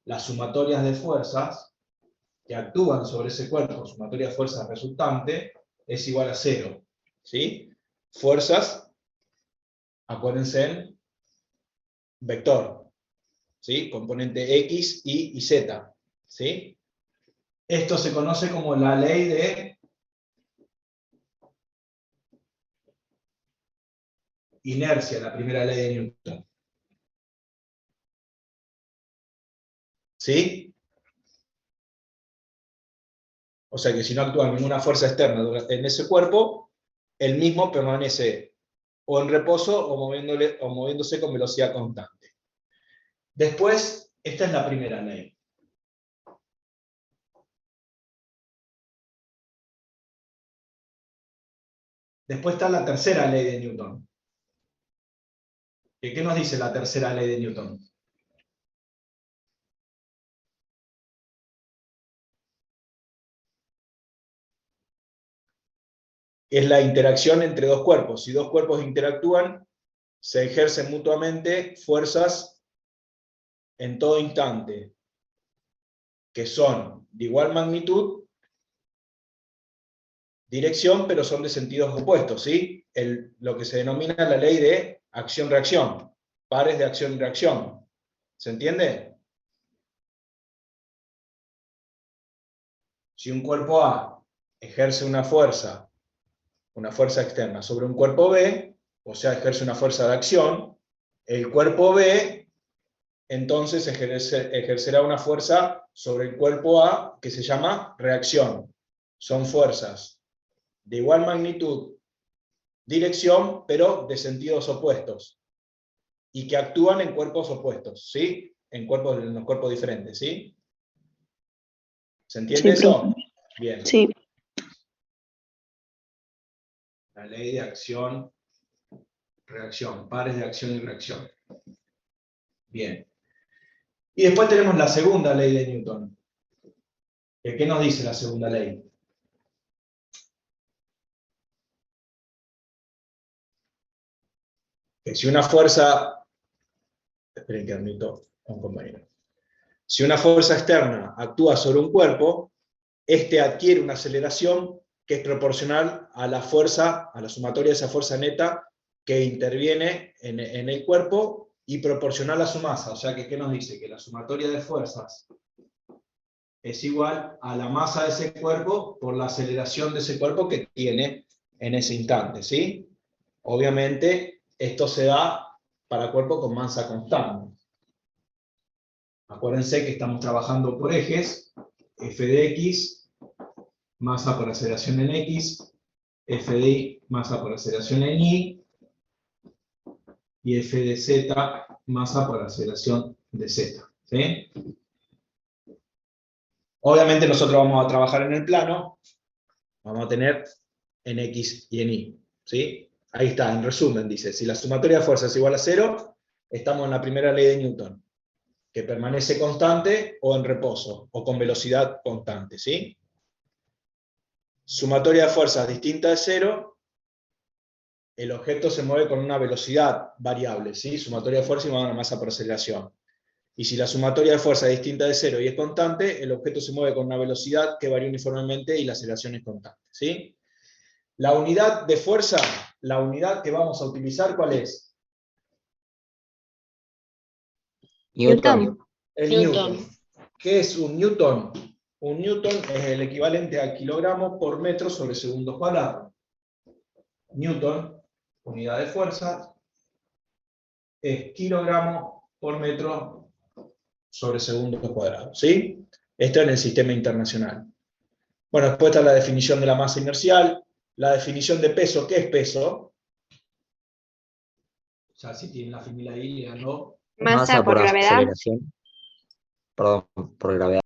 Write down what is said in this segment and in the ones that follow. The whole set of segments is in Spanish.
las sumatorias de fuerzas que actúan sobre ese cuerpo, sumatoria de fuerzas resultante, es igual a 0. ¿Sí? Fuerzas, acuérdense en vector, ¿sí? Componente X, Y y Z. ¿Sí? Esto se conoce como la ley de inercia, la primera ley de Newton. ¿Sí? O sea que si no actúa ninguna fuerza externa en ese cuerpo, el mismo permanece o en reposo o moviéndose con velocidad constante. Después, esta es la primera ley. Después está la tercera ley de Newton. ¿Qué nos dice la tercera ley de Newton? Es la interacción entre dos cuerpos. Si dos cuerpos interactúan, se ejercen mutuamente fuerzas en todo instante, que son de igual magnitud, dirección, pero son de sentidos opuestos, ¿sí? Lo que se denomina la ley de acción-reacción, pares de acción y reacción. ¿Se entiende? Si un cuerpo A ejerce una fuerza externa sobre un cuerpo B, o sea, ejerce una fuerza de acción, el cuerpo B entonces ejercerá una fuerza sobre el cuerpo A que se llama reacción. Son fuerzas de igual magnitud, dirección, pero de sentidos opuestos, y que actúan en cuerpos opuestos, ¿sí? En los cuerpos diferentes, ¿sí? ¿Se entiende eso? Bien. Sí. La ley de acción, reacción, pares de acción y reacción. Bien. Y después tenemos la segunda ley de Newton. ¿Qué nos dice la segunda ley? Que si una fuerza... Esperen que admito a un compañero. Si una fuerza externa actúa sobre un cuerpo, este adquiere una aceleración que es proporcional a la fuerza, a la sumatoria de esa fuerza neta que interviene en el cuerpo y proporcional a su masa. O sea que, ¿qué nos dice? Que la sumatoria de fuerzas es igual a la masa de ese cuerpo por la aceleración de ese cuerpo que tiene en ese instante, ¿sí? Obviamente, esto se da para cuerpos con masa constante. Acuérdense que estamos trabajando por ejes, f de x, masa por aceleración en x, f de y, masa por aceleración en y, y f de z, masa por aceleración de z. ¿Sí? Obviamente nosotros vamos a trabajar en el plano, vamos a tener en x y en y. ¿Sí? Ahí está, en resumen, dice, si la sumatoria de fuerzas es igual a 0, estamos en la primera ley de Newton, que permanece constante o en reposo, o con velocidad constante. ¿Sí? Sumatoria de fuerzas distinta de 0, el objeto se mueve con una velocidad variable, ¿sí? Sumatoria de fuerza igual a una masa por aceleración. Y si la sumatoria de fuerza es distinta de 0 y es constante, el objeto se mueve con una velocidad que varía uniformemente y la aceleración es constante. ¿Sí? La unidad de fuerza, la unidad que vamos a utilizar, ¿cuál es? Newton. El Newton. ¿Qué es un Newton? Un Newton es el equivalente a kilogramos por metro sobre segundo cuadrado. Newton, unidad de fuerza, es kilogramos por metro sobre segundo cuadrado. ¿Sí? Esto en el sistema internacional. Bueno, después está la definición de la masa inercial, la definición de peso. ¿Qué es peso? Ya si tienen la fila ahí, leanlo. Masa por gravedad. Aceleración. Perdón, por gravedad.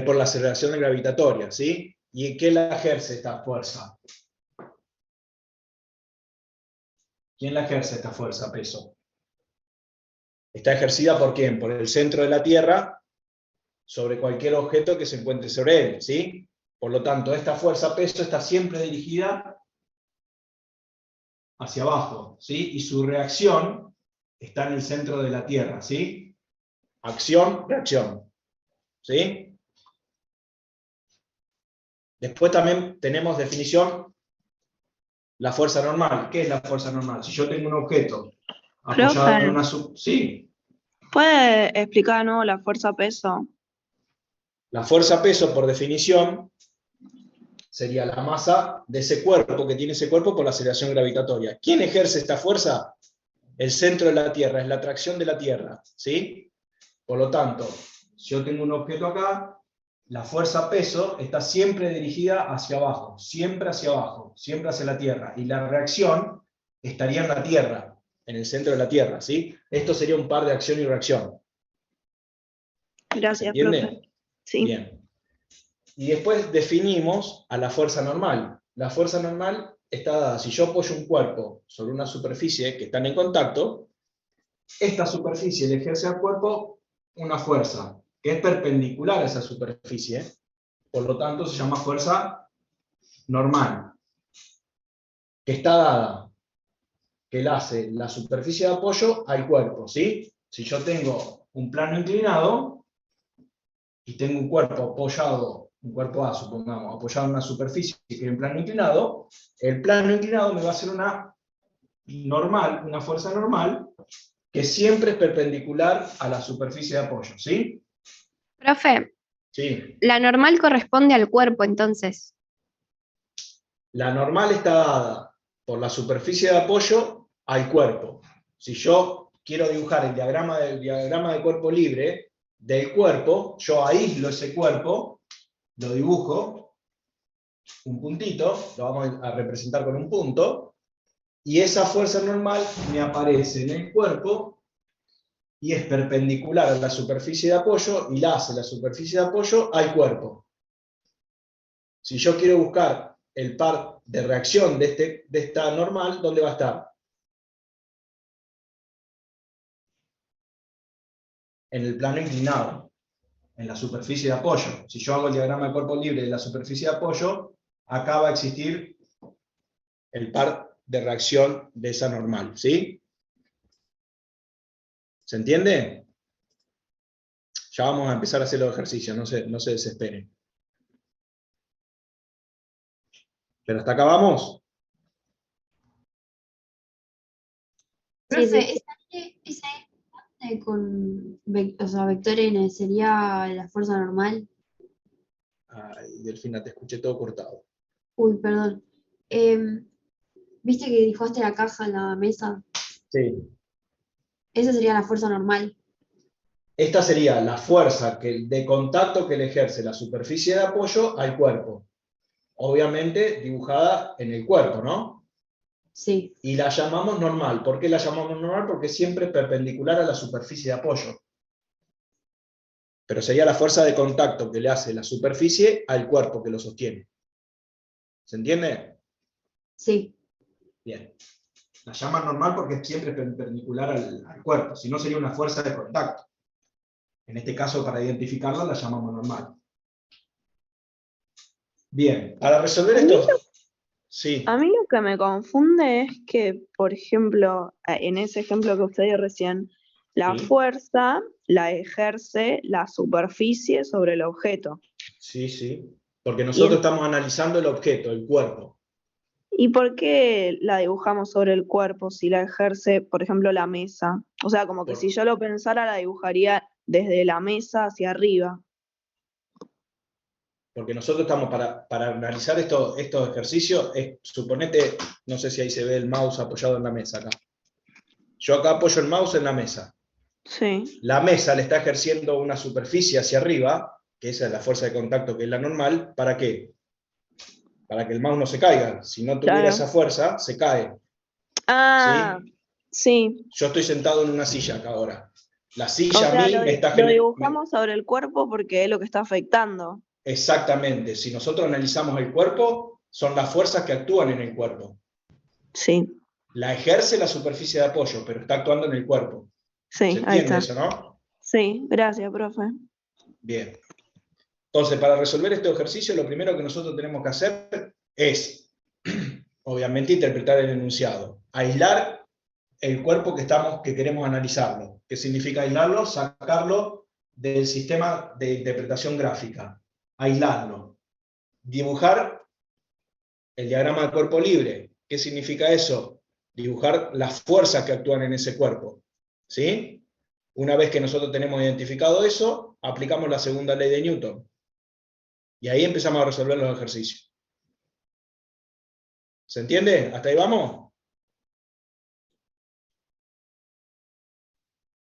Por la aceleración gravitatoria, ¿sí? ¿Y qué la ejerce esta fuerza? ¿Quién la ejerce esta fuerza, peso? Está ejercida por quién? Por el centro de la Tierra sobre cualquier objeto que se encuentre sobre él, ¿sí? Por lo tanto, esta fuerza peso está siempre dirigida hacia abajo, ¿sí? Y su reacción está en el centro de la Tierra, ¿sí? acción, reacción. ¿Sí? Después también tenemos definición, la fuerza normal. ¿Qué es la fuerza normal? Si yo tengo un objeto apoyado en una... Sí. ¿Puede explicar de nuevo la fuerza-peso? La fuerza-peso, por definición, sería la masa de ese cuerpo, que tiene ese cuerpo por la aceleración gravitatoria. ¿Quién ejerce esta fuerza? El centro de la Tierra, es la atracción de la Tierra. ¿Sí? Por lo tanto, si yo tengo un objeto acá, la fuerza-peso está siempre dirigida hacia abajo, siempre hacia la Tierra. Y la reacción estaría en la Tierra, en el centro de la Tierra. ¿Sí? Esto sería un par de acción y reacción. Gracias, ¿Se entiende? profe. Sí. Bien. Y después definimos a la fuerza normal. La fuerza normal está dada, si yo apoyo un cuerpo sobre una superficie que están en contacto, esta superficie le ejerce al cuerpo una fuerza que es perpendicular a esa superficie, por lo tanto se llama fuerza normal, que está dada, que la hace la superficie de apoyo al cuerpo, ¿sí? Si yo tengo un plano inclinado y tengo un cuerpo apoyado, un cuerpo A, supongamos, apoyado en una superficie que tiene un plano inclinado, el plano inclinado me va a hacer una normal, una fuerza normal, que siempre es perpendicular a la superficie de apoyo, ¿sí? Profe, Sí. la normal corresponde al cuerpo, entonces. La normal está dada por la superficie de apoyo al cuerpo. Si yo quiero dibujar el diagrama de cuerpo libre del cuerpo, yo aíslo ese cuerpo, lo dibujo, un puntito, lo vamos a representar con un punto, y esa fuerza normal me aparece en el cuerpo y es perpendicular a la superficie de apoyo y la hace la superficie de apoyo al cuerpo. Si yo quiero buscar el par de reacción de esta normal, ¿dónde va a estar? En el plano inclinado, en la superficie de apoyo. Si yo hago el diagrama de cuerpo libre de la superficie de apoyo, acá va a existir el par de reacción de esa normal, ¿sí? ¿Se entiende? Ya vamos a empezar a hacer los ejercicios, no se desesperen. ¿Pero hasta acá vamos? Profe, esa con vector n sería la fuerza normal. Ay, Delfina, te escuché todo cortado. Uy, perdón. ¿Viste que dibujaste la caja en la mesa? Sí. Esa sería la fuerza normal. Esta sería la fuerza de contacto que le ejerce la superficie de apoyo al cuerpo. Obviamente dibujada en el cuerpo, ¿no? Sí. Y la llamamos normal. ¿Por qué la llamamos normal? Porque siempre es perpendicular a la superficie de apoyo. Pero sería la fuerza de contacto que le hace la superficie al cuerpo que lo sostiene. ¿Se entiende? Sí. Bien. La llaman normal porque es siempre perpendicular al cuerpo. Si no, sería una fuerza de contacto. En este caso, para identificarla, la llamamos normal. Bien, para resolver esto... Sí. A mí lo que me confunde es que, por ejemplo, en ese ejemplo que usted dio recién, la Sí. fuerza la ejerce la superficie sobre el objeto. Sí, sí. Porque nosotros Y estamos analizando el objeto, el cuerpo. ¿Y por qué la dibujamos sobre el cuerpo si la ejerce, por ejemplo, la mesa? O sea, como que si yo lo pensara, la dibujaría desde la mesa hacia arriba. Porque nosotros estamos para analizar estos ejercicios, suponete, no sé si ahí se ve el mouse apoyado en la mesa acá. Yo acá apoyo el mouse en la mesa. Sí. La mesa le está ejerciendo una superficie hacia arriba, que esa es la fuerza de contacto que es la normal. ¿Para qué? Para que el mouse no se caiga. Si no tuviera Claro. esa fuerza, se cae. Ah, ¿Sí? sí. Yo estoy sentado en una silla acá ahora. La O silla a sea, mí me está lo generando... dibujamos sobre el cuerpo porque es lo que está afectando. Exactamente. Si nosotros analizamos el cuerpo, son las fuerzas que actúan en el cuerpo. Sí. La ejerce la superficie de apoyo, pero está actuando en el cuerpo. Sí, ¿Se ahí entiende está. eso, no? Sí, gracias, profe. Bien. Entonces, para resolver este ejercicio, lo primero que nosotros tenemos que hacer es, obviamente, interpretar el enunciado. Aislar el cuerpo que queremos analizarlo. ¿Qué significa aislarlo? Sacarlo del sistema de interpretación gráfica. Aislarlo. Dibujar el diagrama de cuerpo libre. ¿Qué significa eso? Dibujar las fuerzas que actúan en ese cuerpo. ¿Sí? Una vez que nosotros tenemos identificado eso, aplicamos la segunda ley de Newton. Y ahí empezamos a resolver los ejercicios. ¿Se entiende? ¿Hasta ahí vamos?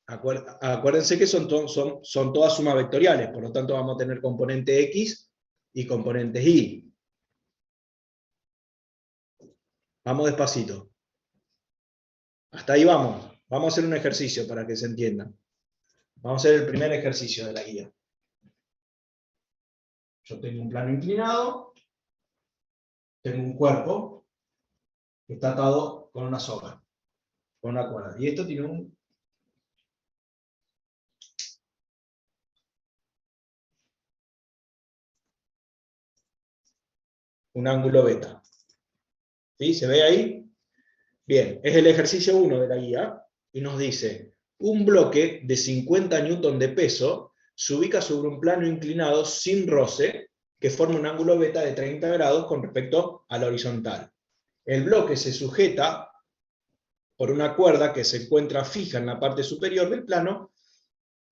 Acuérdense que son todas sumas vectoriales, por lo tanto vamos a tener componente X y componentes Y. Vamos despacito. Hasta ahí vamos. Vamos a hacer un ejercicio para que se entienda. Vamos a hacer el primer ejercicio de la guía. Yo tengo un plano inclinado, tengo un cuerpo que está atado con una soga, con una cuerda. Y esto tiene un ángulo beta. ¿Sí? ¿Se ve ahí? Bien, es el ejercicio 1 de la guía, y nos dice, un bloque de 50 newton de peso se ubica sobre un plano inclinado sin roce, que forma un ángulo beta de 30 grados con respecto a la horizontal. El bloque se sujeta por una cuerda que se encuentra fija en la parte superior del plano,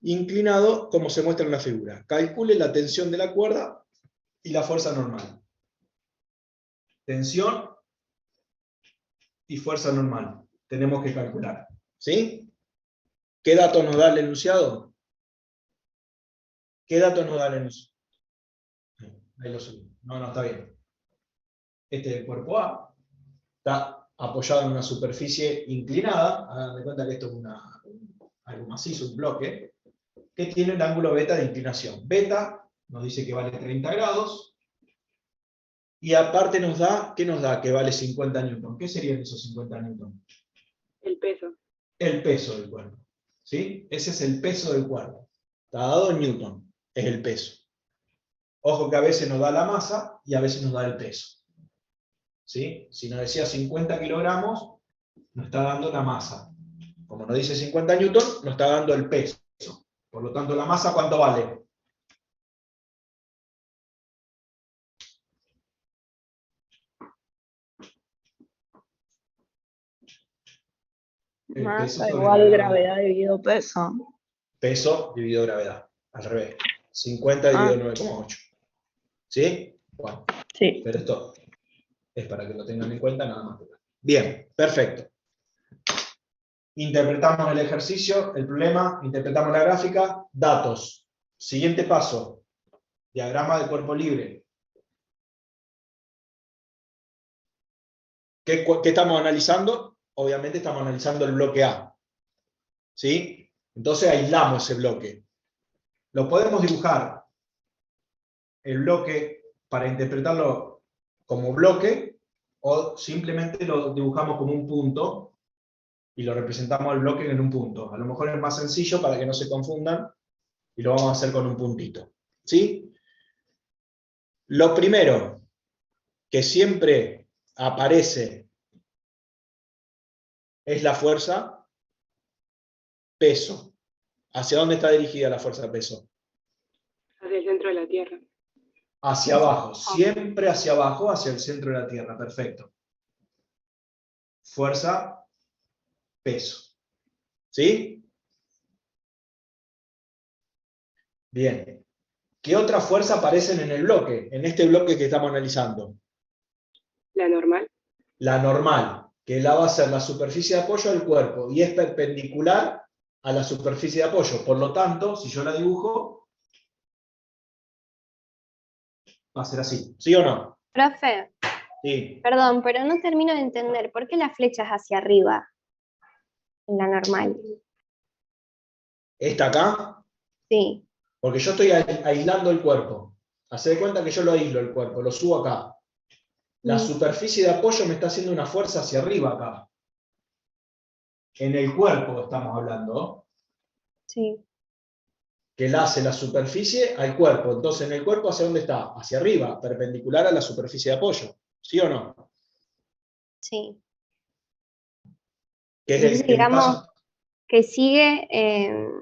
inclinado como se muestra en la figura. Calcule la tensión de la cuerda y la fuerza normal. Tensión y fuerza normal. Tenemos que calcular. ¿Sí? ¿Qué datos nos da el enunciado? ¿Qué datos nos da el enunciado? Ahí lo subí. No, está bien. Este es el cuerpo A. Está apoyado en una superficie inclinada. Hagan de cuenta que esto es algo macizo, un bloque, que tiene el ángulo beta de inclinación. Beta nos dice que vale 30 grados. Y aparte nos da, ¿qué nos da? Que vale 50 newton. ¿Qué serían esos 50 newton? El peso. El peso del cuerpo. ¿Sí? Ese es el peso del cuerpo. Está dado en newton. Es el peso. Ojo que a veces nos da la masa y a veces nos da el peso. ¿Sí? Si nos decía 50 kilogramos, nos está dando la masa. Como nos dice 50 newton, nos está dando el peso. Por lo tanto, la masa, ¿cuánto vale? Masa igual gravedad dividido peso. Peso dividido gravedad. Al revés. 50 dividido 9,8. ¿Sí? Bueno. Sí. Pero esto es para que lo tengan en cuenta nada más. Bien, perfecto. Interpretamos el ejercicio, el problema, interpretamos la gráfica, datos. Siguiente paso. Diagrama de cuerpo libre. ¿Qué estamos analizando? Obviamente estamos analizando el bloque A. ¿Sí? Entonces aislamos ese bloque. Lo podemos dibujar, el bloque, para interpretarlo como bloque, o simplemente lo dibujamos como un punto, y lo representamos al bloque en un punto. A lo mejor es más sencillo para que no se confundan, y lo vamos a hacer con un puntito. ¿Sí? Lo primero que siempre aparece es la fuerza peso. ¿Hacia dónde está dirigida la fuerza peso? Hacia el centro de la Tierra. Hacia abajo, siempre hacia abajo, hacia el centro de la Tierra, perfecto. Fuerza, peso. ¿Sí? Bien. ¿Qué otras fuerzas aparecen en el bloque? En este bloque que estamos analizando. La normal. La normal, que la va a ser la superficie de apoyo del cuerpo, y es perpendicular a la superficie de apoyo. Por lo tanto, si yo la dibujo, va a ser así. ¿Sí o no? Profe, Sí. perdón, pero no termino de entender. ¿Por qué la flecha es hacia arriba en la normal? ¿Esta acá? Sí. Porque yo estoy aislando el cuerpo. Hacé de cuenta que yo lo aíslo el cuerpo, lo subo acá. La superficie de apoyo me está haciendo una fuerza hacia arriba acá. En el cuerpo estamos hablando. Sí. Que la hace la superficie al cuerpo. Entonces, en el cuerpo, ¿hacia dónde está? Hacia arriba, perpendicular a la superficie de apoyo. ¿Sí o no? Sí. Que es Entonces, el que me digamos está... que sigue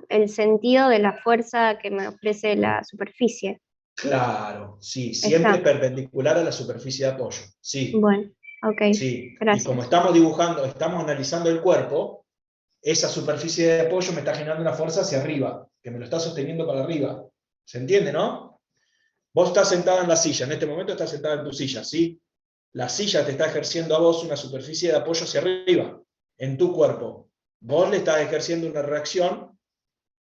el sentido de la fuerza que me ofrece la superficie. Claro, sí, siempre Está. perpendicular a la superficie de apoyo. Sí, Bueno, ok, sí. Y gracias. como estamos dibujando, estamos analizando el cuerpo, esa superficie de apoyo me está generando una fuerza hacia arriba, que me lo está sosteniendo para arriba. ¿Se entiende, no? Vos estás sentada en la silla, en este momento estás sentada en tu silla, ¿sí? La silla te está ejerciendo a vos una superficie de apoyo hacia arriba, en tu cuerpo. Vos le estás ejerciendo una reacción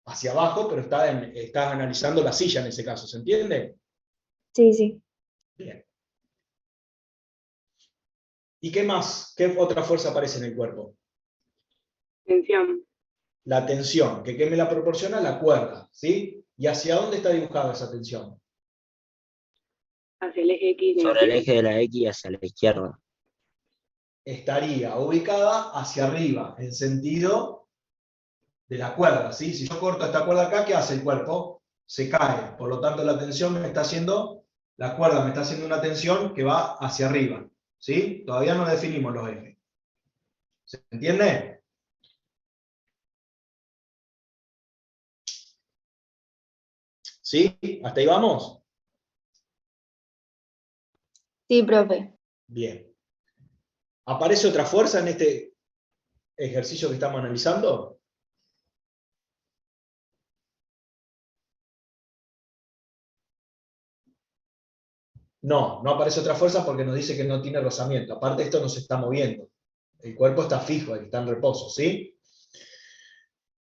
hacia abajo, pero estás analizando la silla en ese caso, ¿se entiende? Sí, sí. Bien. ¿Y qué más? ¿Qué otra fuerza aparece en el cuerpo? Tensión. La tensión, que ¿qué me la proporciona? La cuerda, ¿sí? ¿Y hacia dónde está dibujada esa tensión? Hacia el eje X Sobre el negativo. eje de la X hacia la izquierda. Estaría ubicada hacia arriba, en sentido de la cuerda, ¿sí? Si yo corto esta cuerda acá, ¿qué hace el cuerpo? Se cae. Por lo tanto, la tensión me está haciendo, la cuerda me está haciendo una tensión que va hacia arriba, ¿sí? Todavía no definimos los ejes. ¿Se entiende? ¿Sí? ¿Hasta ahí vamos? Sí, profe. Bien. ¿Aparece otra fuerza en este ejercicio que estamos analizando? No, no aparece otra fuerza porque nos dice que no tiene rozamiento. Aparte, esto no se está moviendo. El cuerpo está fijo, está en reposo, ¿sí?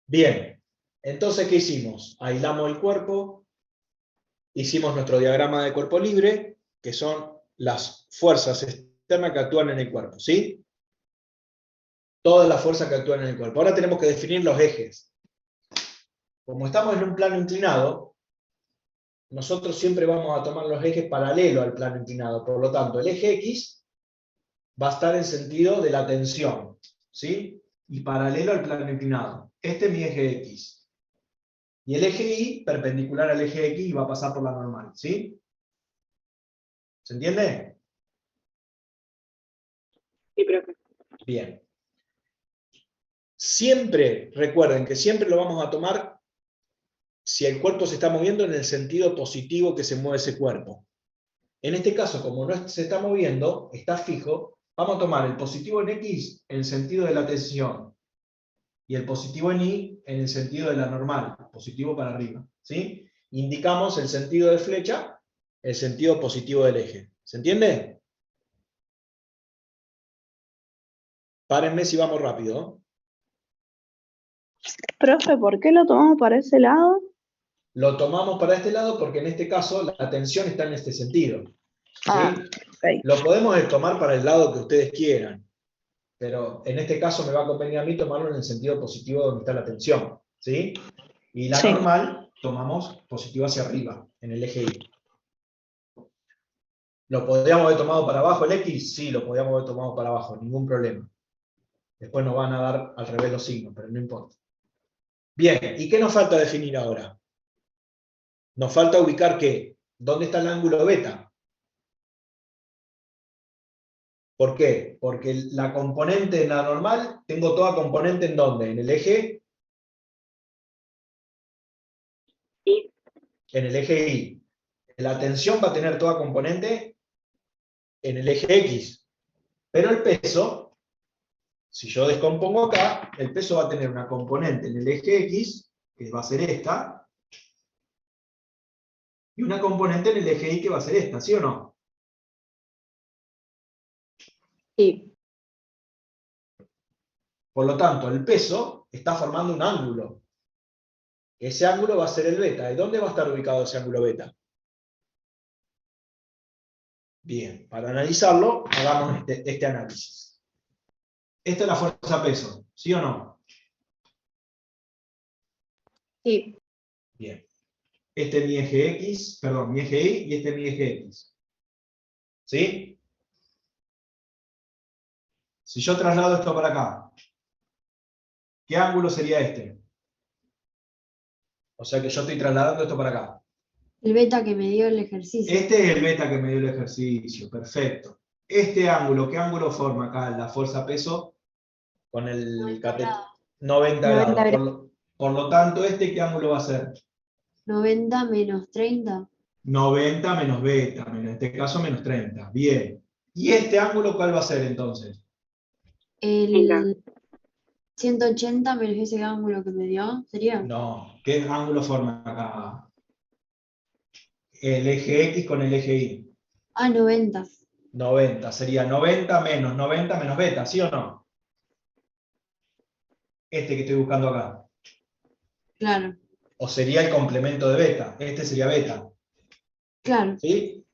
Bien. Entonces, ¿qué hicimos? Aislamos el cuerpo, hicimos nuestro diagrama de cuerpo libre, que son las fuerzas externas que actúan en el cuerpo, ¿sí? Todas las fuerzas que actúan en el cuerpo. Ahora tenemos que definir los ejes. Como estamos en un plano inclinado, nosotros siempre vamos a tomar los ejes paralelos al plano inclinado. Por lo tanto, el eje X va a estar en sentido de la tensión, ¿sí? Y paralelo al plano inclinado. Este es mi eje X. Y el eje Y, perpendicular al eje X, va a pasar por la normal, ¿sí? ¿Se entiende? Sí, profe. Bien. Siempre, recuerden que siempre lo vamos a tomar si el cuerpo se está moviendo en el sentido positivo que se mueve ese cuerpo. En este caso, como no se está moviendo, está fijo, vamos a tomar el positivo en X en el sentido de la tensión y el positivo en Y en el sentido de la normal, positivo para arriba, ¿sí? Indicamos el sentido de flecha, el sentido positivo del eje. ¿Se entiende? Párenme si vamos rápido. Profe, ¿por qué lo tomamos para ese lado? Lo tomamos para este lado porque en este caso la tensión está en este sentido, ¿sí? Ok. Lo podemos tomar para el lado que ustedes quieran, pero en este caso me va a convenir a mí tomarlo en el sentido positivo donde está la tensión, ¿sí? Y la Sí. normal tomamos positivo hacia arriba, en el eje Y. ¿Lo podríamos haber tomado para abajo el X? Sí, lo podríamos haber tomado para abajo, ningún problema. Después nos van a dar al revés los signos, pero no importa. Bien, ¿y qué nos falta definir ahora? Nos falta ubicar ¿qué? ¿Dónde está el ángulo beta? ¿Por qué? Porque la componente de la normal, tengo toda componente ¿en dónde? En el eje Y en el eje Y. La tensión va a tener toda componente en el eje X. Pero el peso, si yo descompongo acá, el peso va a tener una componente en el eje X, que va a ser esta, y una componente en el eje Y que va a ser esta, ¿sí o no? Sí. Por lo tanto, el peso está formando un ángulo. Ese ángulo va a ser el beta. ¿Y dónde va a estar ubicado ese ángulo beta? Bien, para analizarlo, hagamos este análisis. Esta es la fuerza peso, ¿sí o no? Sí. Bien. Este es mi eje X, perdón, mi eje Y y este es mi eje X. ¿Sí? Si yo traslado esto para acá, ¿qué ángulo sería este? O sea que yo estoy trasladando esto para acá. El beta que me dio el ejercicio. Este es el beta que me dio el ejercicio, perfecto. Este ángulo, ¿qué ángulo forma acá la fuerza peso? Con el 90 cateto. grados. 90 90 grados. grados. Por lo tanto, ¿este qué ángulo va a ser? 90 menos 30. 90 menos beta, en este caso menos 30. Bien. ¿Y este ángulo cuál va a ser entonces? El 180 menos ese ángulo que me dio, ¿sería? No, ¿qué ángulo forma acá? El eje X con el eje Y. Ah, 90. 90, sería 90 menos beta, ¿sí o no? Este que estoy buscando acá. Claro, O sería el complemento de beta. Este sería beta. claro, ¿Sí?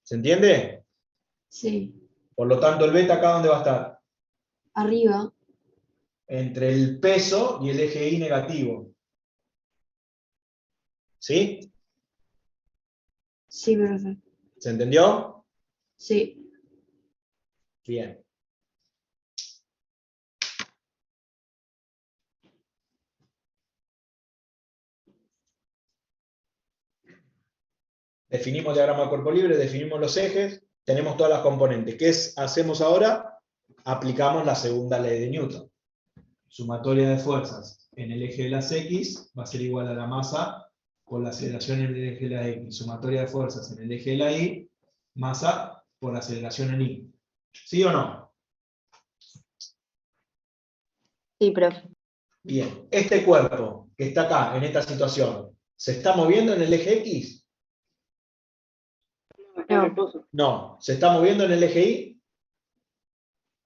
¿Se entiende? sí. Por lo tanto, el beta acá, ¿dónde va a estar? Arriba, Entre el peso y el eje Y negativo. ¿Sí? sí, profe. ¿Se entendió? Sí. Bien. Definimos diagrama de cuerpo libre, definimos los ejes, tenemos todas las componentes. ¿Qué hacemos ahora? Aplicamos la segunda ley de Newton. Sumatoria de fuerzas en el eje de las X va a ser igual a la masa por la aceleración en el eje de la X. Sumatoria de fuerzas en el eje de la Y, masa por la aceleración en Y. ¿Sí o no? Sí, profe. Bien. Este cuerpo que está acá, en esta situación, ¿se está moviendo en el eje X? Está en No. reposo. No. ¿Se está moviendo en el eje Y?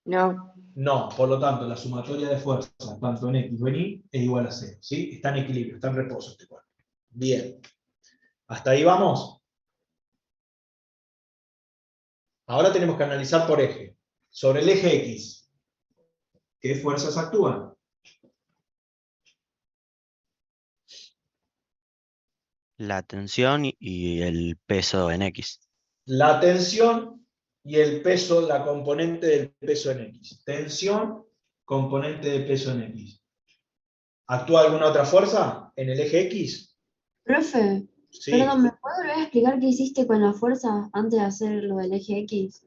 No. No, por lo tanto, la sumatoria de fuerzas, tanto en X o en Y, es igual a 0. ¿Sí? Está en equilibrio, está en reposo este cuerpo. Bien. ¿Hasta ahí vamos? Ahora tenemos que analizar por eje. Sobre el eje X, ¿qué fuerzas actúan? La tensión y el peso en X. La tensión y el peso, la componente del peso en X. Tensión, componente de peso en X. ¿Actúa alguna otra fuerza en el eje X? Profe, Sí. perdón, ¿me puedo volver a explicar qué hiciste con la fuerza antes de hacer lo del eje X?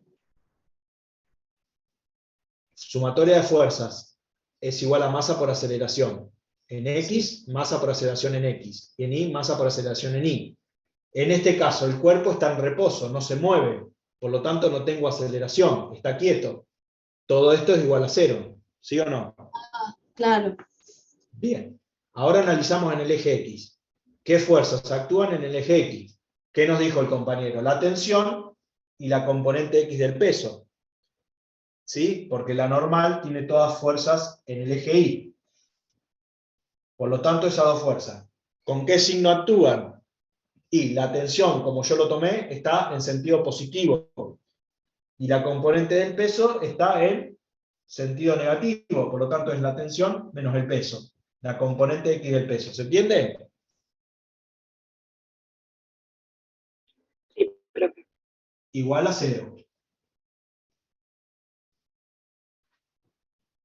Sumatoria de fuerzas es igual a masa por aceleración. En X, masa por aceleración en X. Y en Y, masa por aceleración en Y. En este caso, el cuerpo está en reposo, no se mueve. Por lo tanto, no tengo aceleración, está quieto. Todo esto es igual a 0. ¿Sí o no? Claro, Bien. Ahora analizamos en el eje X. ¿Qué fuerzas actúan en el eje X? ¿Qué nos dijo el compañero? La tensión y la componente X del peso. ¿Sí? Porque la normal tiene todas fuerzas en el eje Y. Por lo tanto, esas dos fuerzas. ¿Con qué signo actúan? Y la tensión, como yo lo tomé, está en sentido positivo. Y la componente del peso está en sentido negativo. Por lo tanto, es la tensión menos el peso. La componente X del peso. ¿Se entiende? Sí, profe. Igual a 0.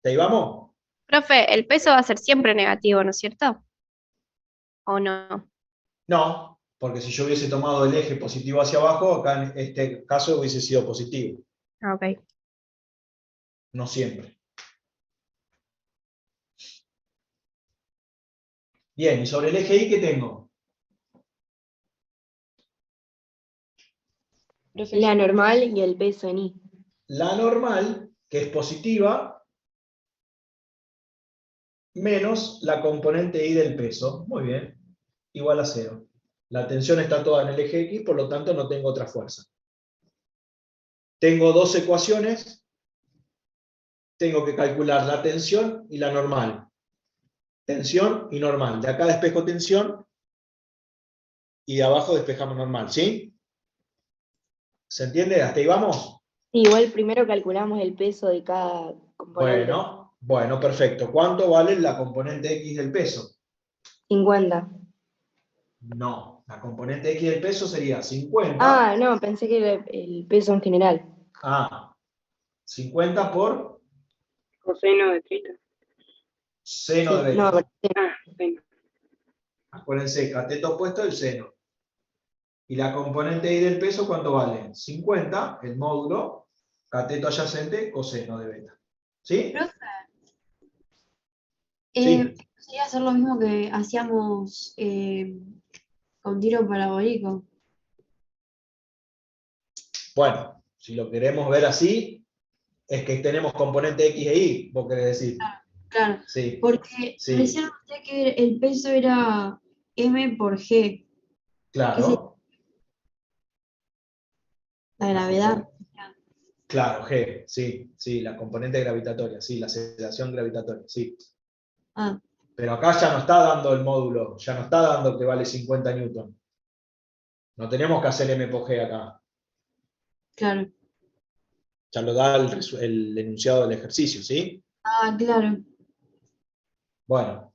¿De ahí vamos? Profe, el peso va a ser siempre negativo, ¿no es cierto? ¿O no? No, porque si yo hubiese tomado el eje positivo hacia abajo, acá en este caso hubiese sido positivo. Ah, ok. No siempre. Bien, y sobre el eje Y, ¿qué tengo? La normal y el peso en Y. La normal, que es positiva, menos la componente Y del peso. Muy bien. Igual a 0. La tensión está toda en el eje X, por lo tanto no tengo otra fuerza. Tengo dos ecuaciones. Tengo que calcular la tensión y la normal. Tensión y normal. De acá despejo tensión y de abajo despejamos normal. ¿Sí? ¿Se entiende? ¿Hasta ahí vamos? Sí, igual primero calculamos el peso de cada componente. Bueno, perfecto. ¿Cuánto vale la componente X del peso? 50. No, la componente X del peso sería 50. Ah, no, pensé que era el peso en general. 50 por Coseno de 30. seno Sí, de no, beta. Seno. Acuérdense, cateto opuesto el seno. Y la componente Y del peso, ¿cuánto vale? 50, el módulo, cateto adyacente, coseno de beta. ¿Sí? profe, Sí. Sería hacer lo mismo que hacíamos con tiro parabólico. Bueno, si lo queremos ver así, es que tenemos componente X e Y, vos querés decir. Claro, Sí, porque sí, recién noté que el peso era M por G, que es claro. la gravedad. Claro, G, sí, sí, la componente gravitatoria, sí, la aceleración gravitatoria, sí. Ah, Pero acá ya no está dando el módulo, ya no está dando que vale 50 newton. No tenemos que hacer M por G acá. claro. Ya lo da el enunciado del ejercicio, ¿sí? Ah, claro. Bueno,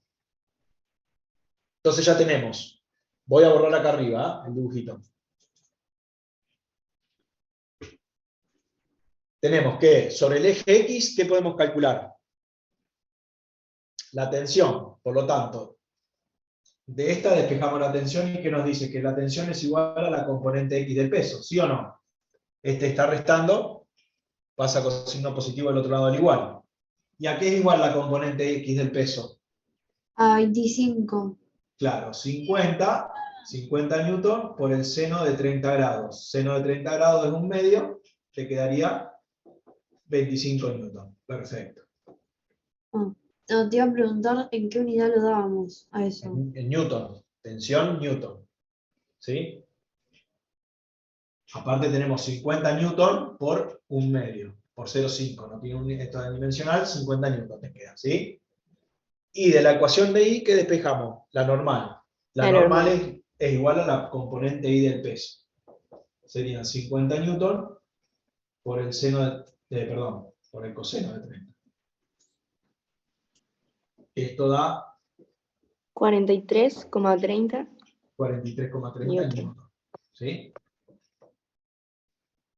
entonces ya tenemos. Voy a borrar acá arriba, el dibujito. Tenemos que, sobre el eje X, ¿qué podemos calcular? La tensión, por lo tanto, de esta despejamos la tensión y que nos dice que la tensión es igual a la componente X del peso, ¿sí o no? Este está restando, pasa con signo positivo al otro lado del igual. ¿Y a qué es igual la componente X del peso? A 25. Claro, 50 newton por el seno de 30 grados. Seno de 30 grados es 1/2, te quedaría 25 newton. Perfecto. Ah, no, te iba a preguntar en qué unidad lo dábamos a eso. En newton, tensión newton. ¿Sí? Aparte tenemos 50 newton por 1/2, por 0,5. No tiene esto de dimensional, 50 newton te queda. ¿Sí? Y de la ecuación de I, ¿qué despejamos? La normal. La La normal normal. es igual a la componente I del peso. Serían 50 newton por el seno perdón, por el coseno de 30. Esto da 43,30 43,30 newton. newton. ¿Sí?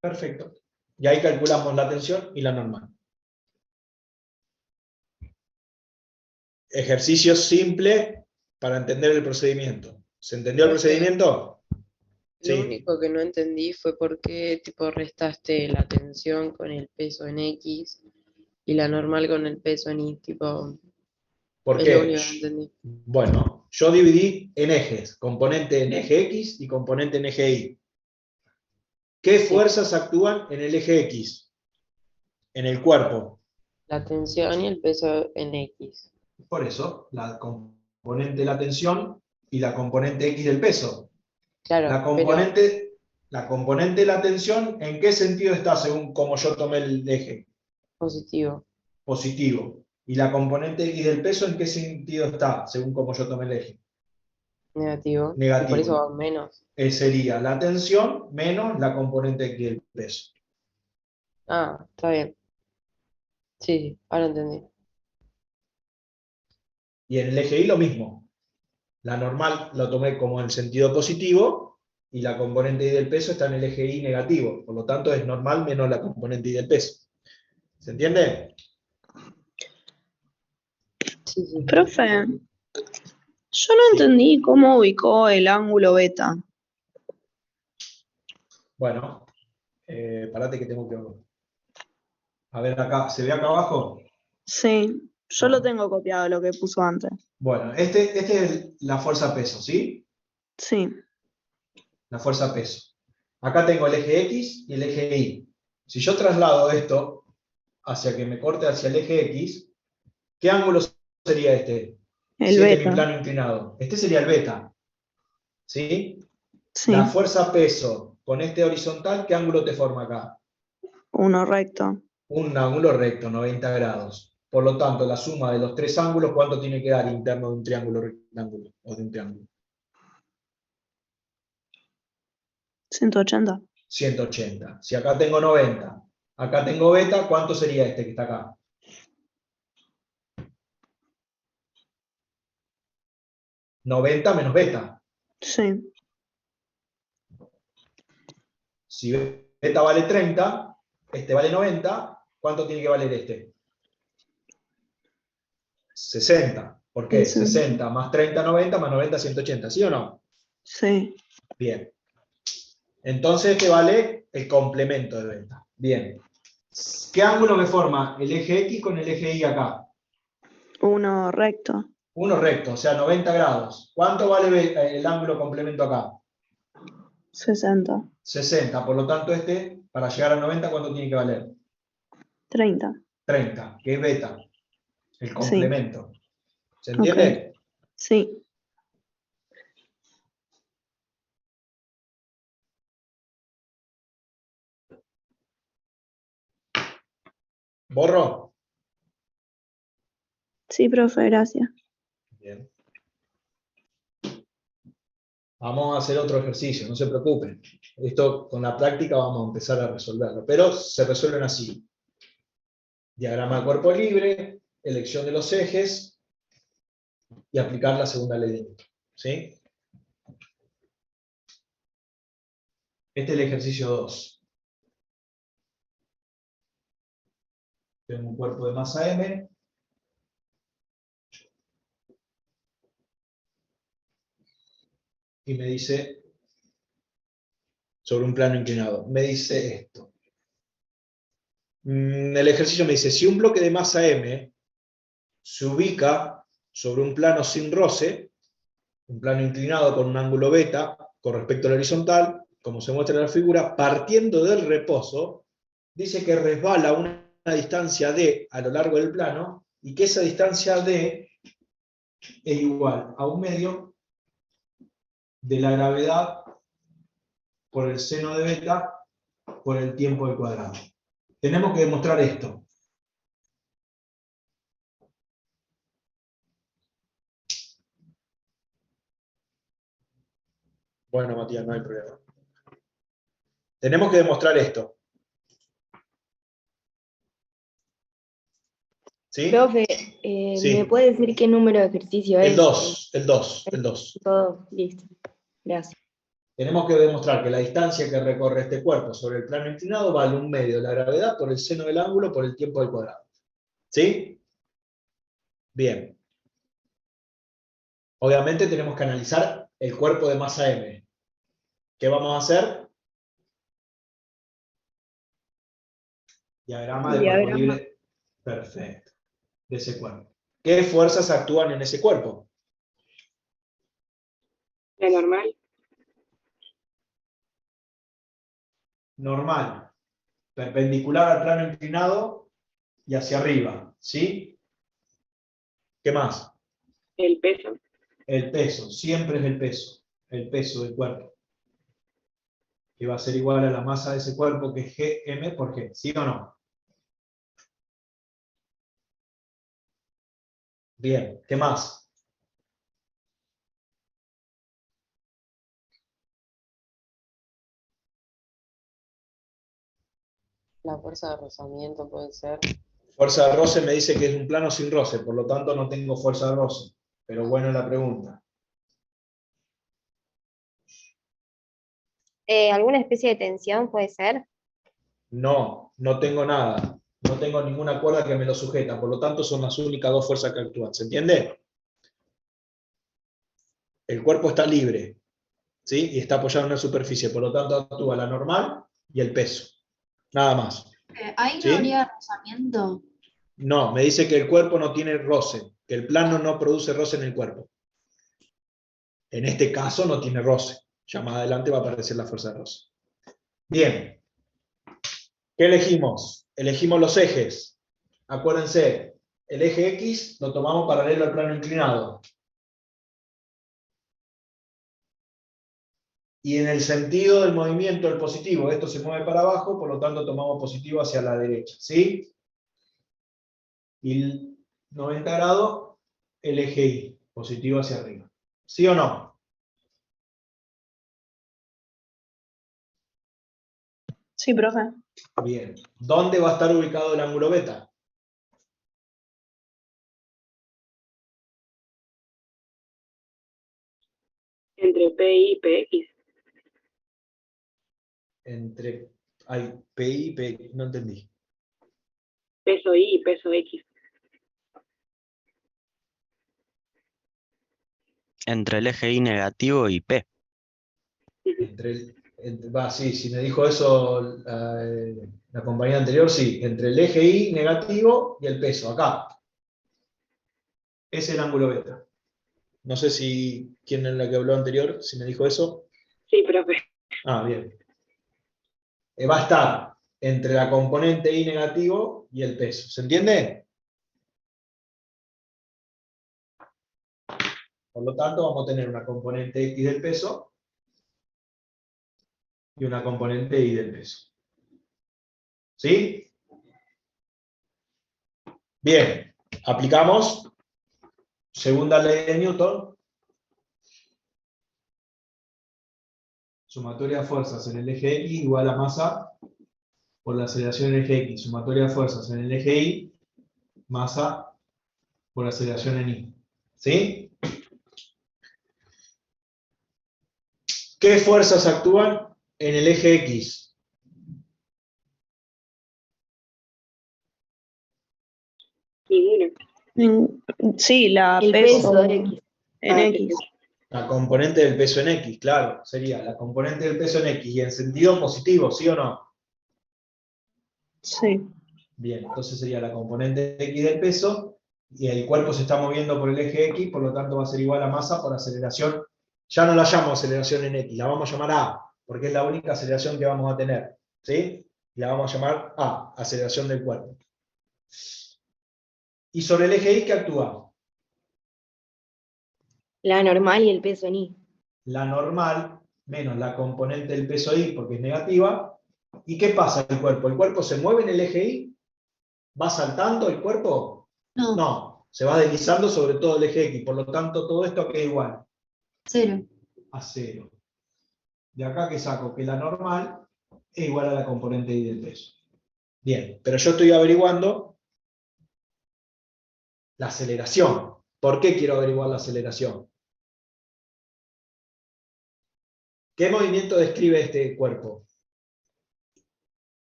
Perfecto. Y ahí calculamos la tensión y la normal. Ejercicio simple para entender el procedimiento. ¿Se entendió el Profe, procedimiento? lo Sí. único que no entendí fue por qué tipo restaste la tensión con el peso en X y la normal con el peso en Y, tipo, ¿Por es lo qué? único que no entendí. Bueno, yo dividí en ejes, componente en eje X y componente en eje Y. ¿Qué Sí, fuerzas actúan en el eje X? En el cuerpo. la tensión y el peso en X. Por eso, la componente de la tensión y la componente X del peso. Claro, pero La componente de la tensión, ¿en qué sentido está según como yo tomé el eje? positivo, Positivo. ¿Y la componente X del peso, en qué sentido está según como yo tomé el eje? negativo, y por eso Negativo. va menos. Sería la tensión menos la componente X del peso. Ah, está bien. Sí, sí, ahora entendí. Y en el eje Y lo mismo. La normal lo tomé como en sentido positivo y la componente Y del peso está en el eje Y negativo. Por lo tanto, es normal menos la componente Y del peso. ¿Se entiende? Sí, sí. Profe, yo no Sí. entendí cómo ubicó el ángulo beta. Bueno, parate que tengo que... A ver acá, ¿se ve acá abajo? Sí, yo lo tengo copiado lo que puso antes. Bueno, este es la fuerza peso, ¿sí? Sí, La fuerza peso. Acá tengo el eje X y el eje Y. Si yo traslado esto hacia que me corte hacia el eje X, ¿qué ángulo sería este? el Si este es mi beta. plano inclinado. Este sería el beta. ¿Sí? Sí, La fuerza peso con este horizontal, ¿qué ángulo te forma acá? uno recto. Un ángulo recto, 90 grados. Por lo tanto, la suma de los tres ángulos, ¿cuánto tiene que dar interno de un triángulo rectángulo o de un triángulo? 180. 180. Si acá tengo 90, acá tengo beta, ¿cuánto sería este que está acá? ¿90 menos beta? Sí, Si beta vale 30, este vale 90, ¿cuánto tiene que valer este? 60. ¿Por qué? sí, 60 más 30, 90, más 90, 180. ¿Sí o no? sí. Bien. Entonces este vale el complemento de beta. Bien. ¿Qué ángulo me forma el eje X con el eje Y acá? Uno recto. Uno recto, o sea, 90 grados. ¿Cuánto vale el ángulo complemento acá? 60. 60. Por lo tanto, para llegar a 90, ¿cuánto tiene que valer? 30. 30, que es beta, el Sí. complemento. ¿Se entiende? Sí. ¿Borro? Sí, profe, gracias. Bien. Vamos a hacer otro ejercicio, no se preocupen. Esto con la práctica vamos a empezar a resolverlo, pero se resuelven así. Diagrama de cuerpo libre, elección de los ejes y aplicar la segunda ley de Newton. ¿Sí? Este es el ejercicio 2. Tengo un cuerpo de masa M. Y me dice, sobre un plano inclinado, me dice esto. El ejercicio me dice, si un bloque de masa M se ubica sobre un plano sin roce, un plano inclinado con un ángulo beta con respecto al horizontal, como se muestra en la figura, partiendo del reposo, dice que resbala una distancia d a lo largo del plano y que esa distancia d es igual a 1/2 de la gravedad por el seno de beta por el tiempo al cuadrado. Tenemos que demostrar esto. Bueno, Matías, no hay problema. Tenemos que demostrar esto. ¿Sí? Profe, Sí. ¿me puede decir qué número de ejercicio es? El 2. Todo, listo. Gracias. Tenemos que demostrar que la distancia que recorre este cuerpo sobre el plano inclinado vale 1/2 de la gravedad por el seno del ángulo por el tiempo al cuadrado. ¿Sí? Bien. Obviamente tenemos que analizar el cuerpo de masa M. ¿Qué vamos a hacer? Diagrama de cuerpo libre. Perfecto. De ese cuerpo. ¿Qué fuerzas actúan en ese cuerpo? La normal. Normal. Perpendicular al plano inclinado y hacia arriba. ¿Sí? ¿Qué más? El peso. El peso. Siempre es el peso. El peso del cuerpo. Que va a ser igual a la masa de ese cuerpo, que es Gm por G. ¿Sí o no? Bien. ¿Qué más? La fuerza de rozamiento puede ser. Fuerza de roce me dice que es un plano sin roce, por lo tanto no tengo fuerza de roce. Pero bueno la pregunta. ¿Alguna especie de tensión puede ser? No, no tengo nada. No tengo ninguna cuerda que me lo sujeta, por lo tanto son las únicas dos fuerzas que actúan. ¿Se entiende? El cuerpo está libre, ¿sí? Y está apoyado en una superficie, por lo tanto actúa la normal y el peso. Nada más. ¿Ahí ¿Sí? no habría rozamiento? No, me dice que el cuerpo no tiene roce, que el plano no produce roce en el cuerpo. En este caso no tiene roce. Ya más adelante va a aparecer la fuerza de roce. Bien. ¿Qué elegimos? Elegimos los ejes. Acuérdense, el eje X lo tomamos paralelo al plano inclinado. Y en el sentido del movimiento del positivo, esto se mueve para abajo, por lo tanto tomamos positivo hacia la derecha. ¿Sí? Y el 90 grados, el eje Y, positivo hacia arriba. ¿Sí o no? Sí, profe. Bien. ¿Dónde va a estar ubicado el ángulo beta? Entre PI y PX. Entre... Hay PI y PX, no entendí. Peso I y peso X. Entre el eje Y negativo y P. Sí, si me dijo eso la compañía anterior, sí. Entre el eje Y negativo y el peso, acá. es el ángulo beta. No sé si quién en la que habló anterior, si me dijo eso. Sí, profe. Ah, bien. Va a estar entre la componente I negativo y el peso. ¿Se entiende? Por lo tanto, vamos a tener una componente X del peso y una componente Y del peso. ¿Sí? Bien. Aplicamos segunda ley de Newton. Sumatoria de fuerzas en el eje X igual a masa por la aceleración en el eje X. Sumatoria de fuerzas en el eje Y, masa por la aceleración en Y. ¿Sí? ¿Qué fuerzas actúan en el eje X? Ninguna. Sí, la El peso peso X. en Ah, X. La componente del peso en X, claro, sería la componente del peso en X y en sentido positivo, ¿sí o no? Sí. Bien, entonces sería la componente X del peso y el cuerpo se está moviendo por el eje X, por lo tanto va a ser igual a masa por aceleración. Ya no la llamo aceleración en X, la vamos a llamar A, porque es la única aceleración que vamos a tener, ¿sí? Y la vamos a llamar A, aceleración del cuerpo. Y sobre el eje Y, ¿qué actúa? La normal y el peso en Y. La normal menos la componente del peso Y, porque es negativa. ¿Y qué pasa en el cuerpo? ¿El cuerpo se mueve en el eje Y? ¿Va saltando el cuerpo? No, No, se va deslizando sobre todo el eje X, por lo tanto todo esto queda igual 0. a 0. De acá que saco que la normal es igual a la componente Y del peso. Bien, pero yo estoy averiguando la aceleración. ¿Por qué quiero averiguar la aceleración? ¿Qué movimiento describe este cuerpo?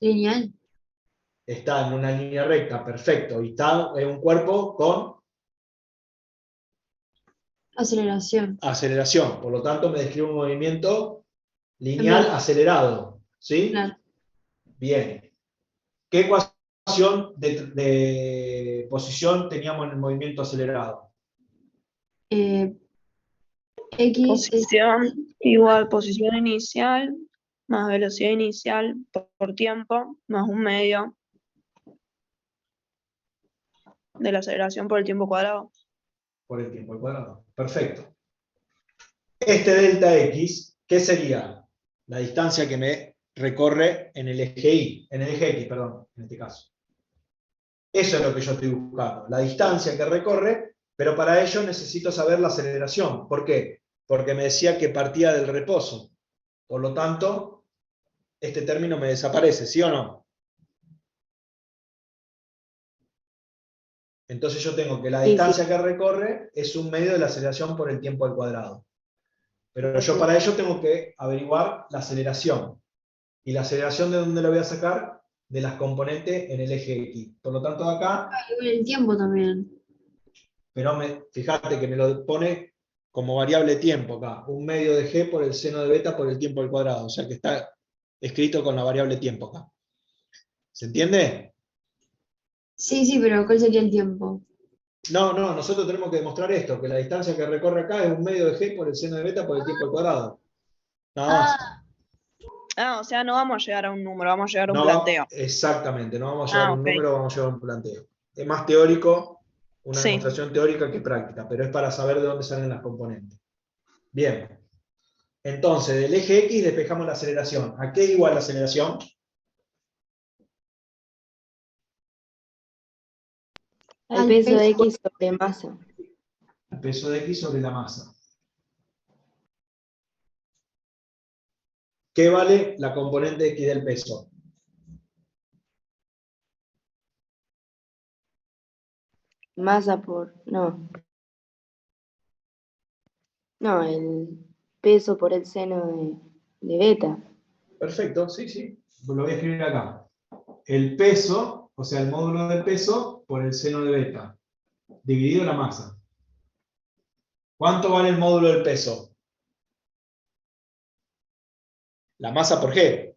Lineal. Está en una línea recta, perfecto, y está en un cuerpo con Aceleración. aceleración, por lo tanto me describe un movimiento lineal acelerado, ¿sí? Claro. Bien. ¿Qué ecuación de posición teníamos en el movimiento acelerado? X es Posición igual posición inicial más velocidad inicial por tiempo más un medio de la aceleración por el tiempo cuadrado. Por el tiempo al cuadrado. Perfecto. Este delta X, ¿qué sería? La distancia que me recorre en el eje Y, en el eje X, perdón, en este caso. Eso es lo que yo estoy buscando, la distancia que recorre, pero para ello necesito saber la aceleración. ¿Por qué? Porque me decía que partía del reposo. Por lo tanto, este término me desaparece, ¿sí o no? Entonces yo tengo que la Sí, distancia que recorre es un medio de la aceleración por el tiempo al cuadrado. Pero yo para ello tengo que averiguar la aceleración. ¿Y la aceleración de dónde la voy a sacar? De las componentes en el eje X. Por lo tanto, acá, igual el tiempo también. pero fíjate que me lo pone como variable tiempo acá. Un medio de G por el seno de beta por el tiempo al cuadrado. O sea que está escrito con la variable tiempo acá. ¿Se entiende? Sí, pero ¿cuál sería el tiempo? No, nosotros tenemos que demostrar esto, que la distancia que recorre acá es un medio de G por el seno de beta por el tiempo al cuadrado. Nada más. Ah, o sea, no vamos a llegar a un número, vamos a llegar a un No planteo. exactamente, no vamos a llegar a un Ok. número, vamos a llegar a un planteo. Es más teórico, una Sí. demostración teórica que práctica, pero es para saber de dónde salen las componentes. Bien. Entonces, del eje X despejamos la aceleración. ¿A qué igual la aceleración? Al peso de X sobre masa. El peso de X sobre la masa. ¿Qué vale la componente X del peso? Masa por. No. No, el peso por el seno de beta. Perfecto, sí. Lo voy a escribir acá. El peso, o sea, el módulo del peso por el seno de beta, dividido la masa. ¿Cuánto vale el módulo del peso? La masa por G.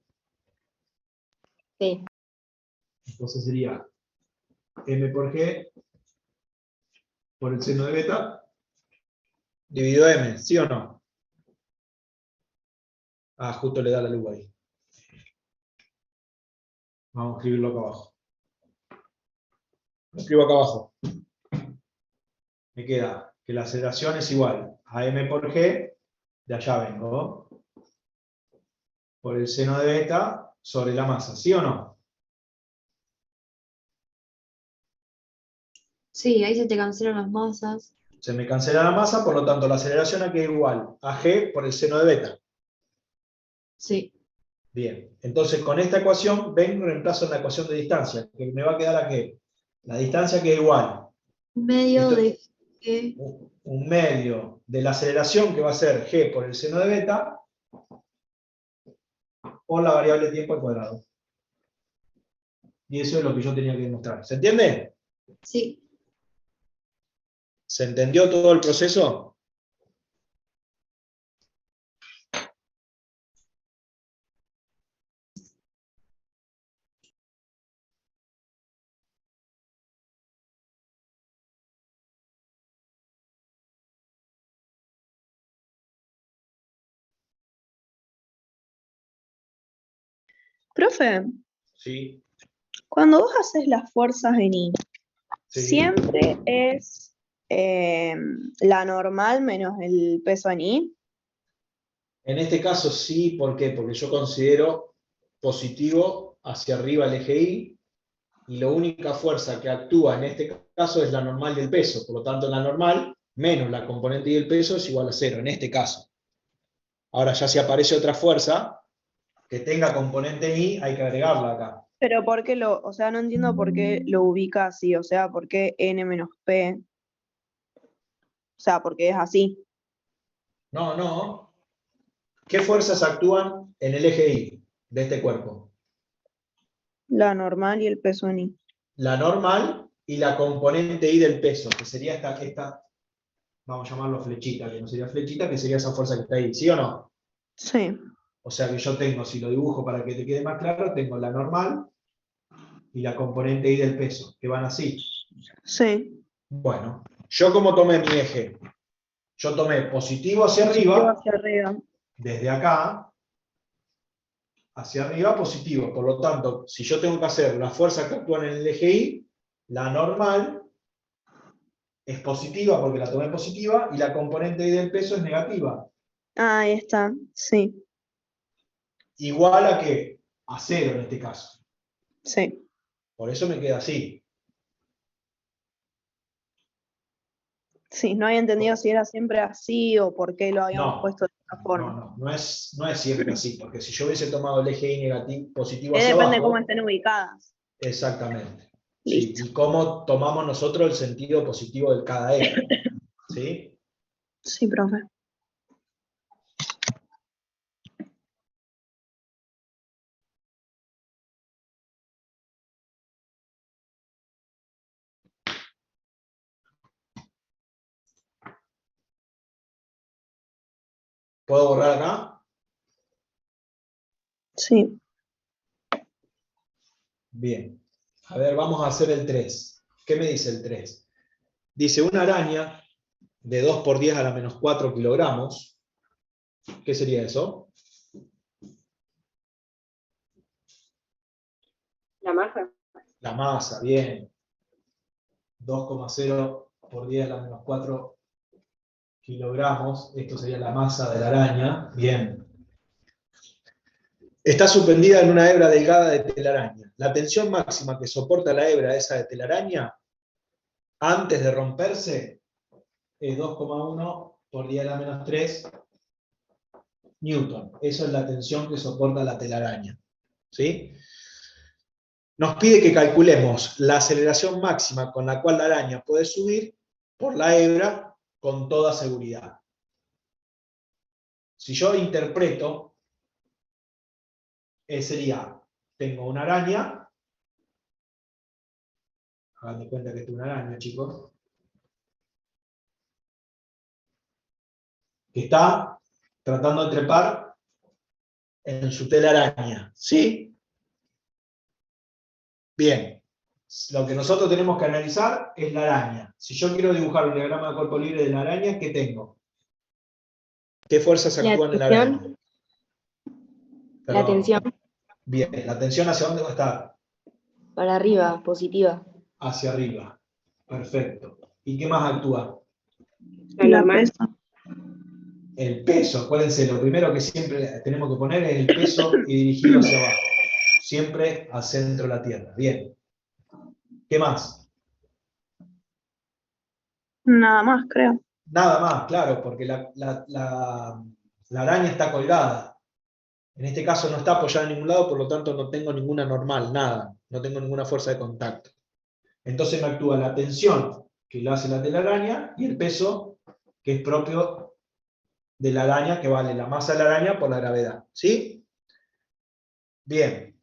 Sí. Entonces sería M por G por el seno de beta, dividido m, ¿sí o no? Ah, justo le da la luz ahí. Vamos a escribirlo acá abajo. Lo escribo acá abajo. Me queda que la aceleración es igual a m por g, de allá vengo, por el seno de beta sobre la masa, ¿sí o no? Sí, ahí se te cancelan las masas. Se me cancela la masa, por lo tanto la aceleración aquí es igual a g por el seno de beta. Sí. Bien, entonces con esta ecuación, ven, reemplazo en la ecuación de distancia, que me va a quedar aquí. La distancia que es igual. Medio Esto- de G. un medio de la aceleración que va a ser g por el seno de beta por la variable tiempo al cuadrado. Y eso es lo que yo tenía que demostrar. ¿Se entiende? Sí. ¿Se entendió todo el proceso? Profe, Sí. cuando vos haces las fuerzas en I, Sí. ¿siempre es la normal menos el peso en I? En este caso sí, ¿por qué? Porque yo considero positivo hacia arriba el eje Y, y la única fuerza que actúa en este caso es la normal del peso. Por lo tanto, la normal menos la componente Y del peso es igual a 0, en este caso. Ahora ya si aparece otra fuerza que tenga componente Y, hay que agregarla acá. Pero ¿por qué o sea, no entiendo por qué lo ubica así, o sea, ¿por qué N menos P? O sea, porque es así. No, no. ¿Qué fuerzas actúan en el eje Y de este cuerpo? La normal y el peso en I. La normal y la componente Y del peso, que sería esta, vamos a llamarlo flechita, que no sería flechita, que sería esa fuerza que está ahí, ¿sí o no? Sí, O sea que yo tengo, si lo dibujo para que te quede más claro, tengo la normal y la componente Y del peso, que van así. sí. Bueno, yo como tomé mi eje, yo tomé positivo hacia Positivo arriba, hacia arriba. desde acá, hacia arriba positivo. Por lo tanto, si yo tengo que hacer las fuerzas que actúan en el eje Y, la normal es positiva porque la tomé positiva y la componente Y del peso es negativa. Ah, ahí está, sí, Igual a qué? A 0 en este caso. sí. Por eso me queda así. Sí, no había entendido si era siempre así o por qué lo habíamos No, puesto de esta forma. no es siempre así, porque si yo hubiese tomado el eje Y negativo, positivo Que hacia depende de cómo abajo, estén ubicadas. exactamente. Sí, Listo. y cómo tomamos nosotros el sentido positivo de cada eje. ¿Sí? Sí, profe. ¿Puedo borrar acá? Sí. Bien. A ver, vamos a hacer el 3. ¿Qué me dice el 3? Dice una araña de 2 por 10 a la menos 4 kilogramos. ¿Qué sería eso? La masa. La masa, bien. 2,0 por 10 a la menos 4 kilogramos. Esto sería la masa de la araña. Bien. Está suspendida en una hebra delgada de telaraña. La tensión máxima que soporta la hebra esa de telaraña antes de romperse es 2,1 por 10 a la menos 3 Newton. Eso es la tensión que soporta la telaraña. ¿Sí? Nos pide que calculemos la aceleración máxima con la cual la araña puede subir por la hebra con toda seguridad. Si yo interpreto, sería, tengo una araña, hagan de cuenta que esto es una araña, chicos, que está tratando de trepar en su telaraña, ¿sí? Bien. Lo que nosotros tenemos que analizar es la araña. Si yo quiero dibujar un diagrama de cuerpo libre de la araña, ¿qué tengo? ¿Qué fuerzas La actúan en la tensión. araña? La Perdón. tensión Bien, ¿la tensión hacia dónde va a estar? para arriba, positiva. Hacia arriba. Perfecto. ¿Y qué más actúa? La La normal. pesa. El peso. Acuérdense, lo primero que siempre tenemos que poner es el peso y dirigirlo hacia abajo. Siempre al centro de la Tierra. Bien. ¿Qué más? Nada más, creo. Nada más, claro, porque la araña está colgada. En este caso no está apoyada en ningún lado, por lo tanto no tengo ninguna normal, nada. No tengo ninguna fuerza de contacto. Entonces me actúa la tensión, que lo hace la telaraña, y el peso, que es propio de la araña, que vale la masa de la araña por la gravedad. ¿Sí? Bien.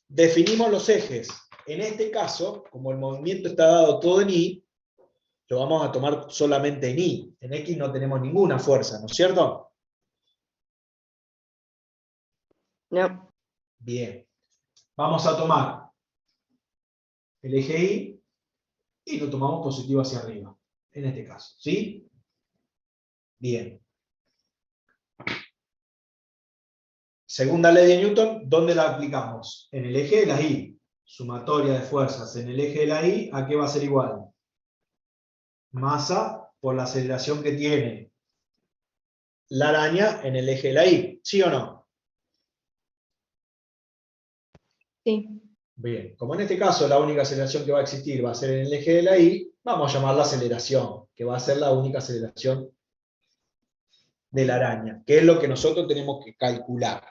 Definimos los ejes. En este caso, como el movimiento está dado todo en Y, lo vamos a tomar solamente en Y. En X no tenemos ninguna fuerza, ¿no es cierto? No. Bien. Vamos a tomar el eje Y y lo tomamos positivo hacia arriba, en este caso. ¿Sí? Bien. Segunda ley de Newton, ¿dónde la aplicamos? En el eje de la Y. Sumatoria de fuerzas en el eje de la Y, ¿a qué va a ser igual? Masa por la aceleración que tiene la araña en el eje de la Y. ¿Sí o no? Sí. Bien. Como en este caso la única aceleración que va a existir va a ser en el eje de la Y, vamos a llamarla aceleración, que va a ser la única aceleración de la araña, que es lo que nosotros tenemos que calcular.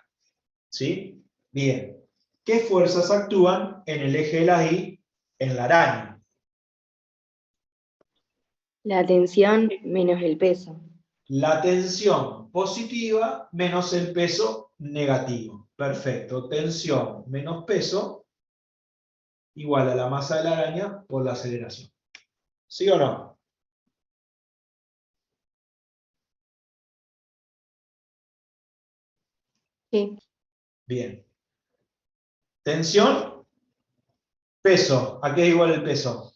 ¿Sí? Bien. ¿Qué fuerzas actúan en el eje de la Y en la araña? La tensión menos el peso. La tensión positiva menos el peso negativo. Perfecto. Tensión menos peso igual a la masa de la araña por la aceleración. ¿Sí o no? Sí. Bien. Tensión, peso. ¿A qué es igual el peso?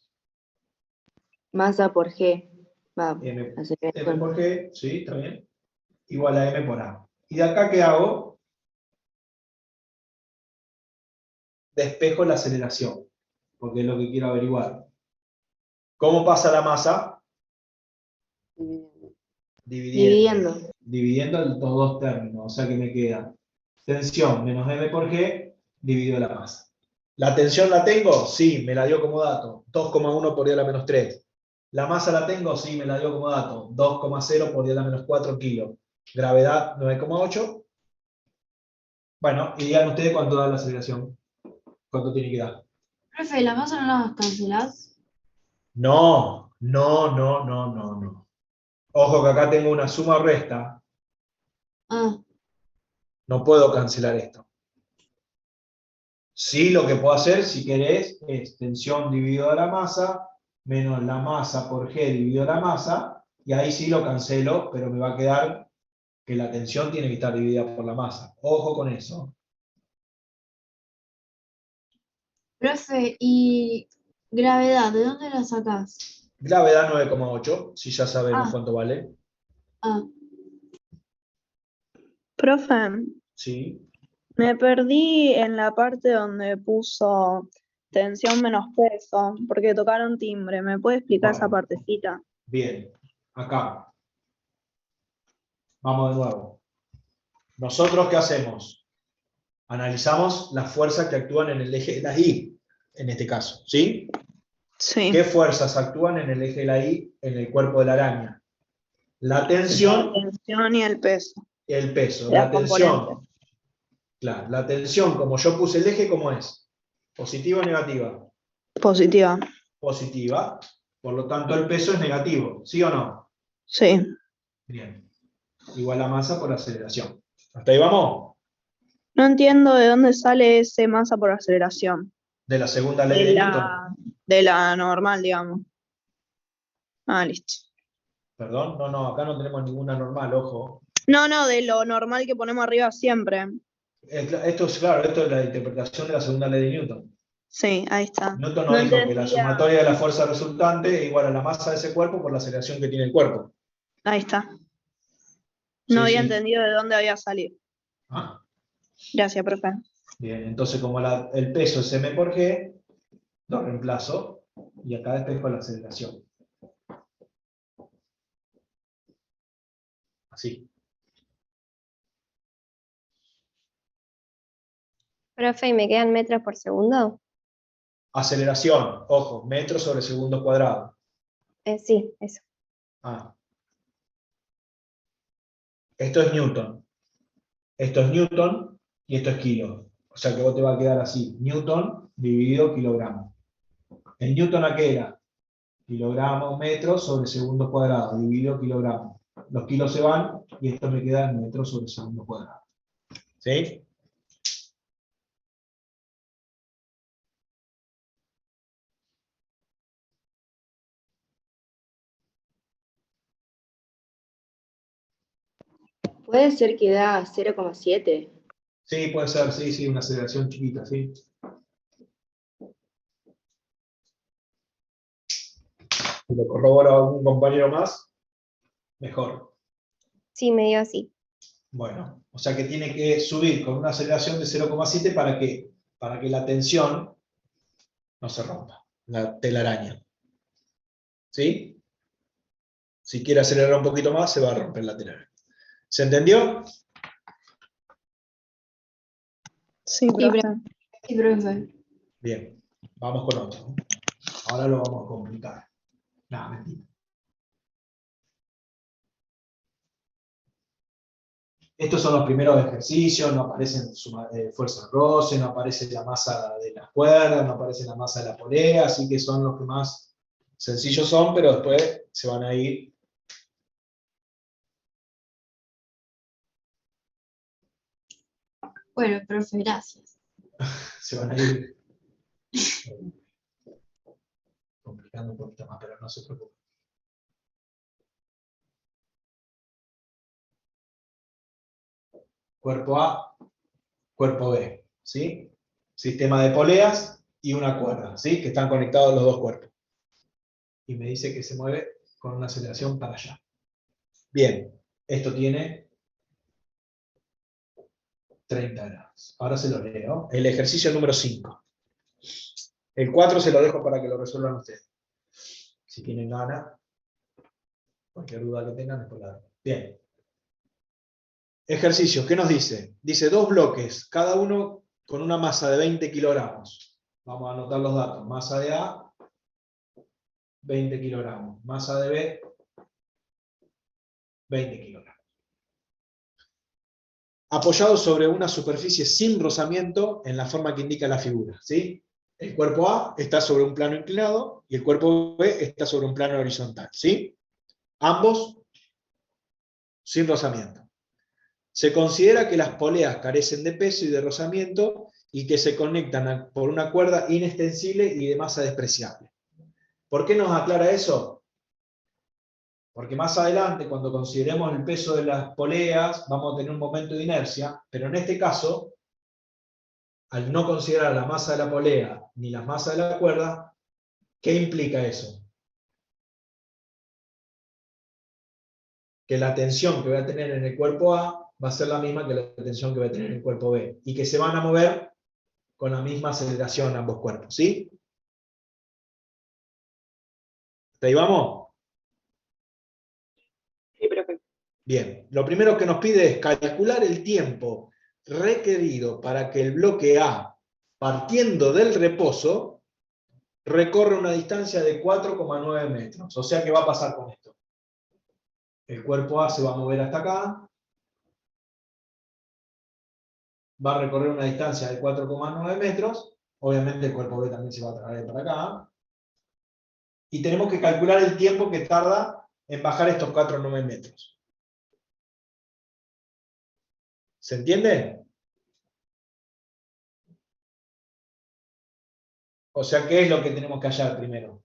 Masa por G. Va, M, aceleración. M por G, sí, está bien. Igual a M por A. ¿Y de acá qué hago? Despejo la aceleración, porque es lo que quiero averiguar. ¿Cómo pasa la masa? Dividiendo. Dividiendo los dos términos, o sea que me queda tensión menos M por G dividido la masa. ¿La tensión la tengo? Sí, me la dio como dato, 2,1 por 10 a la menos 3. ¿La masa la tengo? Sí, me la dio como dato, 2,0 por 10 a la menos 4 kilos. Gravedad 9,8. Bueno, y digan ustedes cuánto da la aceleración. ¿Cuánto tiene que dar? Profe, ¿la masa no la cancelás? No. Ojo que acá tengo una suma o resta. Ah, No puedo cancelar esto. Sí, lo que puedo hacer, si querés, es tensión dividido a la masa, menos la masa por G dividido a la masa, y ahí sí lo cancelo, pero me va a quedar que la tensión tiene que estar dividida por la masa. Ojo con eso. profe, ¿y gravedad? ¿De dónde la sacás? Gravedad 9,8, si ya sabemos Ah. cuánto vale. Ah, Profe, Sí. me perdí en la parte donde puso tensión menos peso, porque tocaron timbre. ¿Me puede explicar esa Bueno, partecita? bien. Acá. Vamos de nuevo. ¿Nosotros qué hacemos? Analizamos las fuerzas que actúan en el eje de la Y, en este caso, ¿sí? Sí. ¿Qué fuerzas actúan en el eje de la Y en el cuerpo de la araña? La La tensión tensión y el peso. y el peso. Las La tensión, claro, la tensión, como yo puse el eje, ¿cómo es? ¿Positiva o negativa? Positiva. Positiva, por lo tanto el peso es negativo, ¿sí o no? Sí. Bien. Igual la masa por aceleración. ¿Hasta ahí vamos? No entiendo de dónde sale ese masa por aceleración. De la segunda ley de Newton. De la normal, digamos. Ah, listo. Perdón, no, acá no tenemos ninguna normal, ojo. No, de lo normal que ponemos arriba siempre. Esto es claro, esto es la interpretación de la segunda ley de Newton. Sí, ahí está. Newton No nos dijo que la entendía. sumatoria de la fuerza resultante es igual a la masa de ese cuerpo por la aceleración que tiene el cuerpo. Ahí está. Sí, No había sí. entendido de dónde había salido. Ah, Gracias, profe. bien, entonces como el peso es m por g, lo reemplazo y acá despejo la aceleración. Así. Profe, ¿y me quedan metros por segundo? Aceleración, ojo, metro sobre segundo cuadrado. Sí, eso. Ah. Esto es Newton. Esto es Newton y esto es kilo. O sea que vos te va a quedar así. Newton dividido kilogramo. ¿El Newton a qué era? Kilogramos, metros sobre segundo cuadrado, dividido kilogramo. Los kilos se van y esto me queda en metros sobre segundo cuadrado. ¿Sí? Puede ser que da 0,7. Sí, puede ser, sí, sí, una aceleración chiquita, sí. Si lo corrobora algún compañero más, mejor. Sí, me dio así. Bueno, o sea que tiene que subir con una aceleración de 0,7 para que la tensión no se rompa, la telaraña. ¿Sí? Si quiere acelerar un poquito más, se va a romper la telaraña. ¿Se entendió? Sí, Sí, profe. Sí, profe. Bien, vamos con otro. Ahora lo vamos a complicar. Nada, mentira. Estos son los primeros ejercicios, no aparecen fuerza de roce, no aparece la masa de las cuerdas, no aparece la masa de la polea, así que son los que más sencillos son, pero después se van a ir. Bueno, profe, gracias. Se van a ir complicando un poquito más, pero no se preocupen. Cuerpo A, cuerpo B, ¿sí? Sistema de poleas y una cuerda, ¿sí? Que están conectados los dos cuerpos. Y me dice que se mueve con una aceleración para allá. Bien, esto tiene 30 grados. Ahora se lo leo. El ejercicio número 5. El 4 se lo dejo para que lo resuelvan ustedes. Si tienen ganas, cualquier duda que tengan, después la dejo. Bien. Ejercicio, ¿qué nos dice? Dice 2 bloques, cada uno con una masa de 20 kilogramos. Vamos a anotar los datos. Masa de A, 20 kilogramos. Masa de B, 20 kilogramos. Apoyado sobre una superficie sin rozamiento en la forma que indica la figura, ¿sí? El cuerpo A está sobre un plano inclinado y el cuerpo B está sobre un plano horizontal, ¿sí? Ambos sin rozamiento. Se considera que las poleas carecen de peso y de rozamiento y que se conectan por una cuerda inextensible y de masa despreciable. ¿Por qué nos aclara eso? Porque más adelante, cuando consideremos el peso de las poleas, vamos a tener un momento de inercia, pero en este caso, al no considerar la masa de la polea ni la masa de la cuerda, ¿qué implica eso? Que la tensión que voy a tener en el cuerpo A va a ser la misma que la tensión que voy a tener en el cuerpo B, y que se van a mover con la misma aceleración ambos cuerpos, ¿sí? ¿Hasta ahí vamos? Sí, profe. Bien, lo primero que nos pide es calcular el tiempo requerido para que el bloque A, partiendo del reposo, recorre una distancia de 4,9 metros. O sea, ¿qué va a pasar con esto? El cuerpo A se va a mover hasta acá, va a recorrer una distancia de 4,9 metros, obviamente el cuerpo B también se va a traer para acá, y tenemos que calcular el tiempo que tarda en bajar estos 4,9 metros. ¿Se entiende? O sea, ¿qué es lo que tenemos que hallar primero?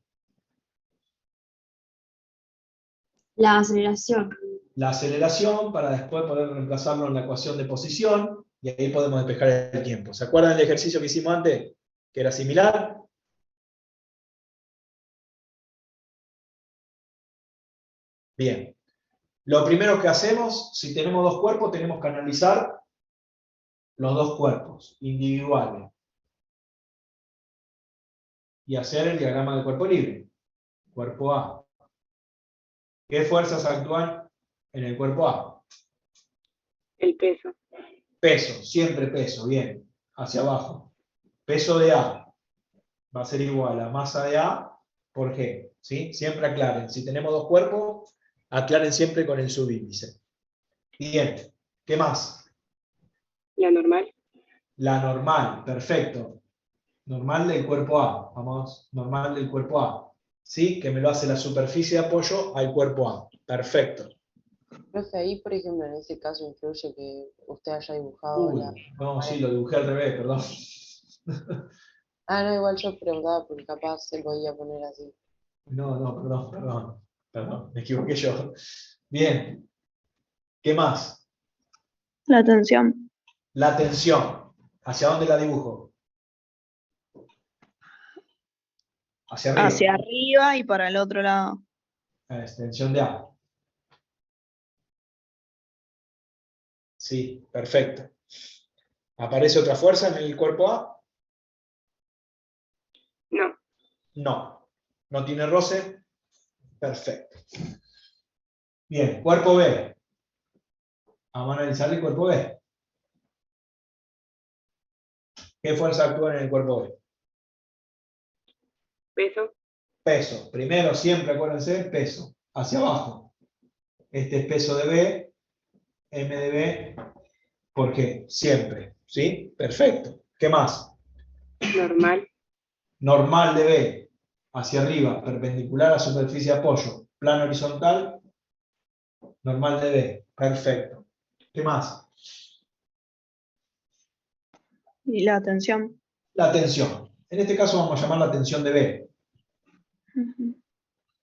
La aceleración. La aceleración para después poder reemplazarlo en la ecuación de posición y ahí podemos despejar el tiempo. ¿Se acuerdan del ejercicio que hicimos antes? que era similar. Bien. Lo primero que hacemos, si tenemos dos cuerpos, tenemos que analizar los dos cuerpos individuales y hacer el diagrama del cuerpo libre. Cuerpo A. ¿Qué fuerzas actúan en el cuerpo A? El peso. Peso, siempre peso, bien, hacia abajo. Peso de A va a ser igual a masa de A por G, ¿sí? Siempre aclaren, si tenemos dos cuerpos, aclaren siempre con el subíndice. Bien, ¿qué más? La normal. La normal, perfecto. Normal del cuerpo A, vamos, normal del cuerpo A. ¿Sí? Que me lo hace la superficie de apoyo al cuerpo A. Perfecto. Profe, ahí, por ejemplo, en ese caso influye que usted haya dibujado la... No, sí, lo dibujé al revés, perdón. Ah, no, igual yo preguntaba porque capaz se podía poner así. No, perdón, me equivoqué yo. Bien, ¿qué más? La tensión. La tensión. ¿Hacia dónde la dibujo? Hacia arriba. Hacia arriba y para el otro lado. La extensión de A. Sí, perfecto. ¿Aparece otra fuerza en el cuerpo A? No. No. ¿No tiene roce? Perfecto. Bien, cuerpo B. Vamos a analizar el cuerpo B. ¿Qué fuerza actúa en el cuerpo B? Peso. Peso. Primero, siempre acuérdense, peso. Hacia abajo. Este es peso de B, M de B, ¿por qué? Siempre. ¿Sí? Perfecto. ¿Qué más? Normal. Normal de B, hacia arriba, perpendicular a superficie de apoyo. Plano horizontal, normal de B. Perfecto. ¿Qué más? Y la tensión. La tensión. En este caso vamos a llamar la tensión de B. Ujú.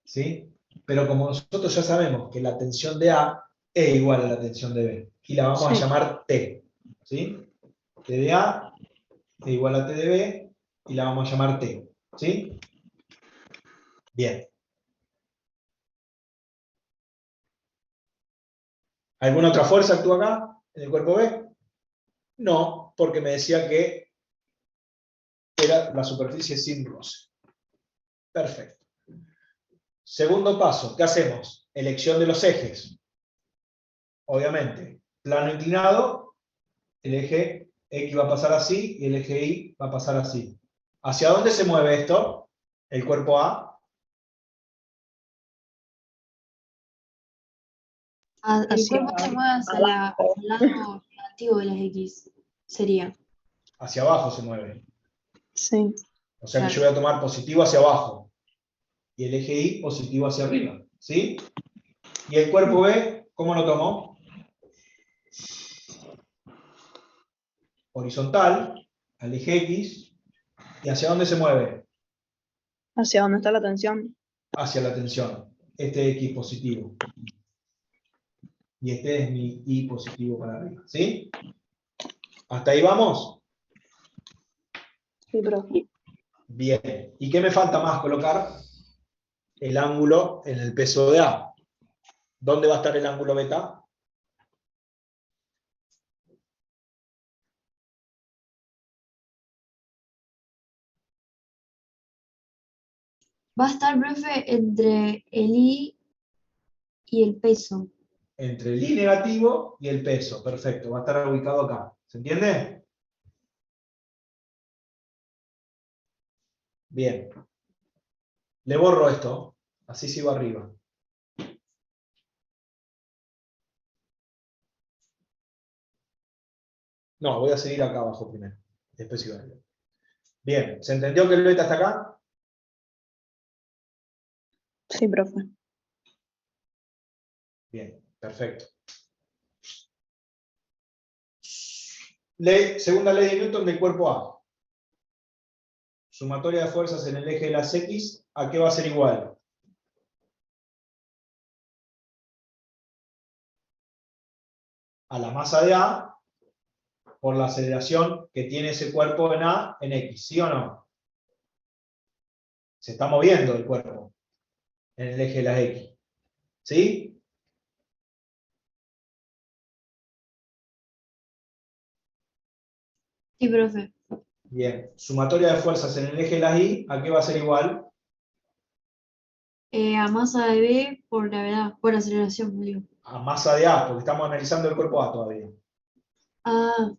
¿Sí? Pero como nosotros ya sabemos que la tensión de A es igual a la tensión de B, y la vamos a Sí. llamar T. ¿Sí? T de A es igual a T de B, y la vamos a llamar T. ¿Sí? Bien. ¿Alguna otra fuerza actúa acá, en el cuerpo B? No, porque me decía que era la superficie sin roce. Perfecto. Segundo paso, ¿qué hacemos? Elección de los ejes. Obviamente, plano inclinado, el eje X va a pasar así y el eje Y va a pasar así. ¿Hacia dónde se mueve esto? El cuerpo A. El Hacia cuerpo se mueve hacia al lado negativo de las X, sería. Hacia abajo se mueve. Sí. O sea que yo Claro. voy a tomar positivo hacia abajo. Y el eje Y positivo hacia arriba. ¿Sí? Y el cuerpo B, ¿cómo lo tomo? Horizontal, al eje X. ¿Y hacia dónde se mueve? ¿Hacia dónde está la tensión? Hacia la tensión. Este X positivo. Y este es mi Y positivo para arriba. ¿Sí? ¿Hasta ahí vamos? Sí, profe. Bien. ¿Y qué me falta más colocar? El ángulo en el peso de A. ¿Dónde va a estar el ángulo beta? Va a estar, profe, entre el I y el peso. Entre el I negativo y el peso. Perfecto. Va a estar ubicado acá. ¿Se entiende? Bien. Le borro esto. Así sigo arriba. No, voy a seguir acá abajo primero. Después sigo arriba. Bien. ¿Se entendió que el beta está acá? Sí, profe. Bien. Perfecto. Segunda ley de Newton del cuerpo A. Sumatoria de fuerzas en el eje de las X, ¿a qué va a ser igual? A la masa de A por la aceleración que tiene ese cuerpo en A en X, ¿sí o no? Se está moviendo el cuerpo en el eje de las X, ¿sí? Sí, profe. Bien, sumatoria de fuerzas en el eje de las Y, ¿a qué va a ser igual? A masa de B por gravedad, por aceleración, digo. A masa de A, porque estamos analizando el cuerpo A todavía. Ah,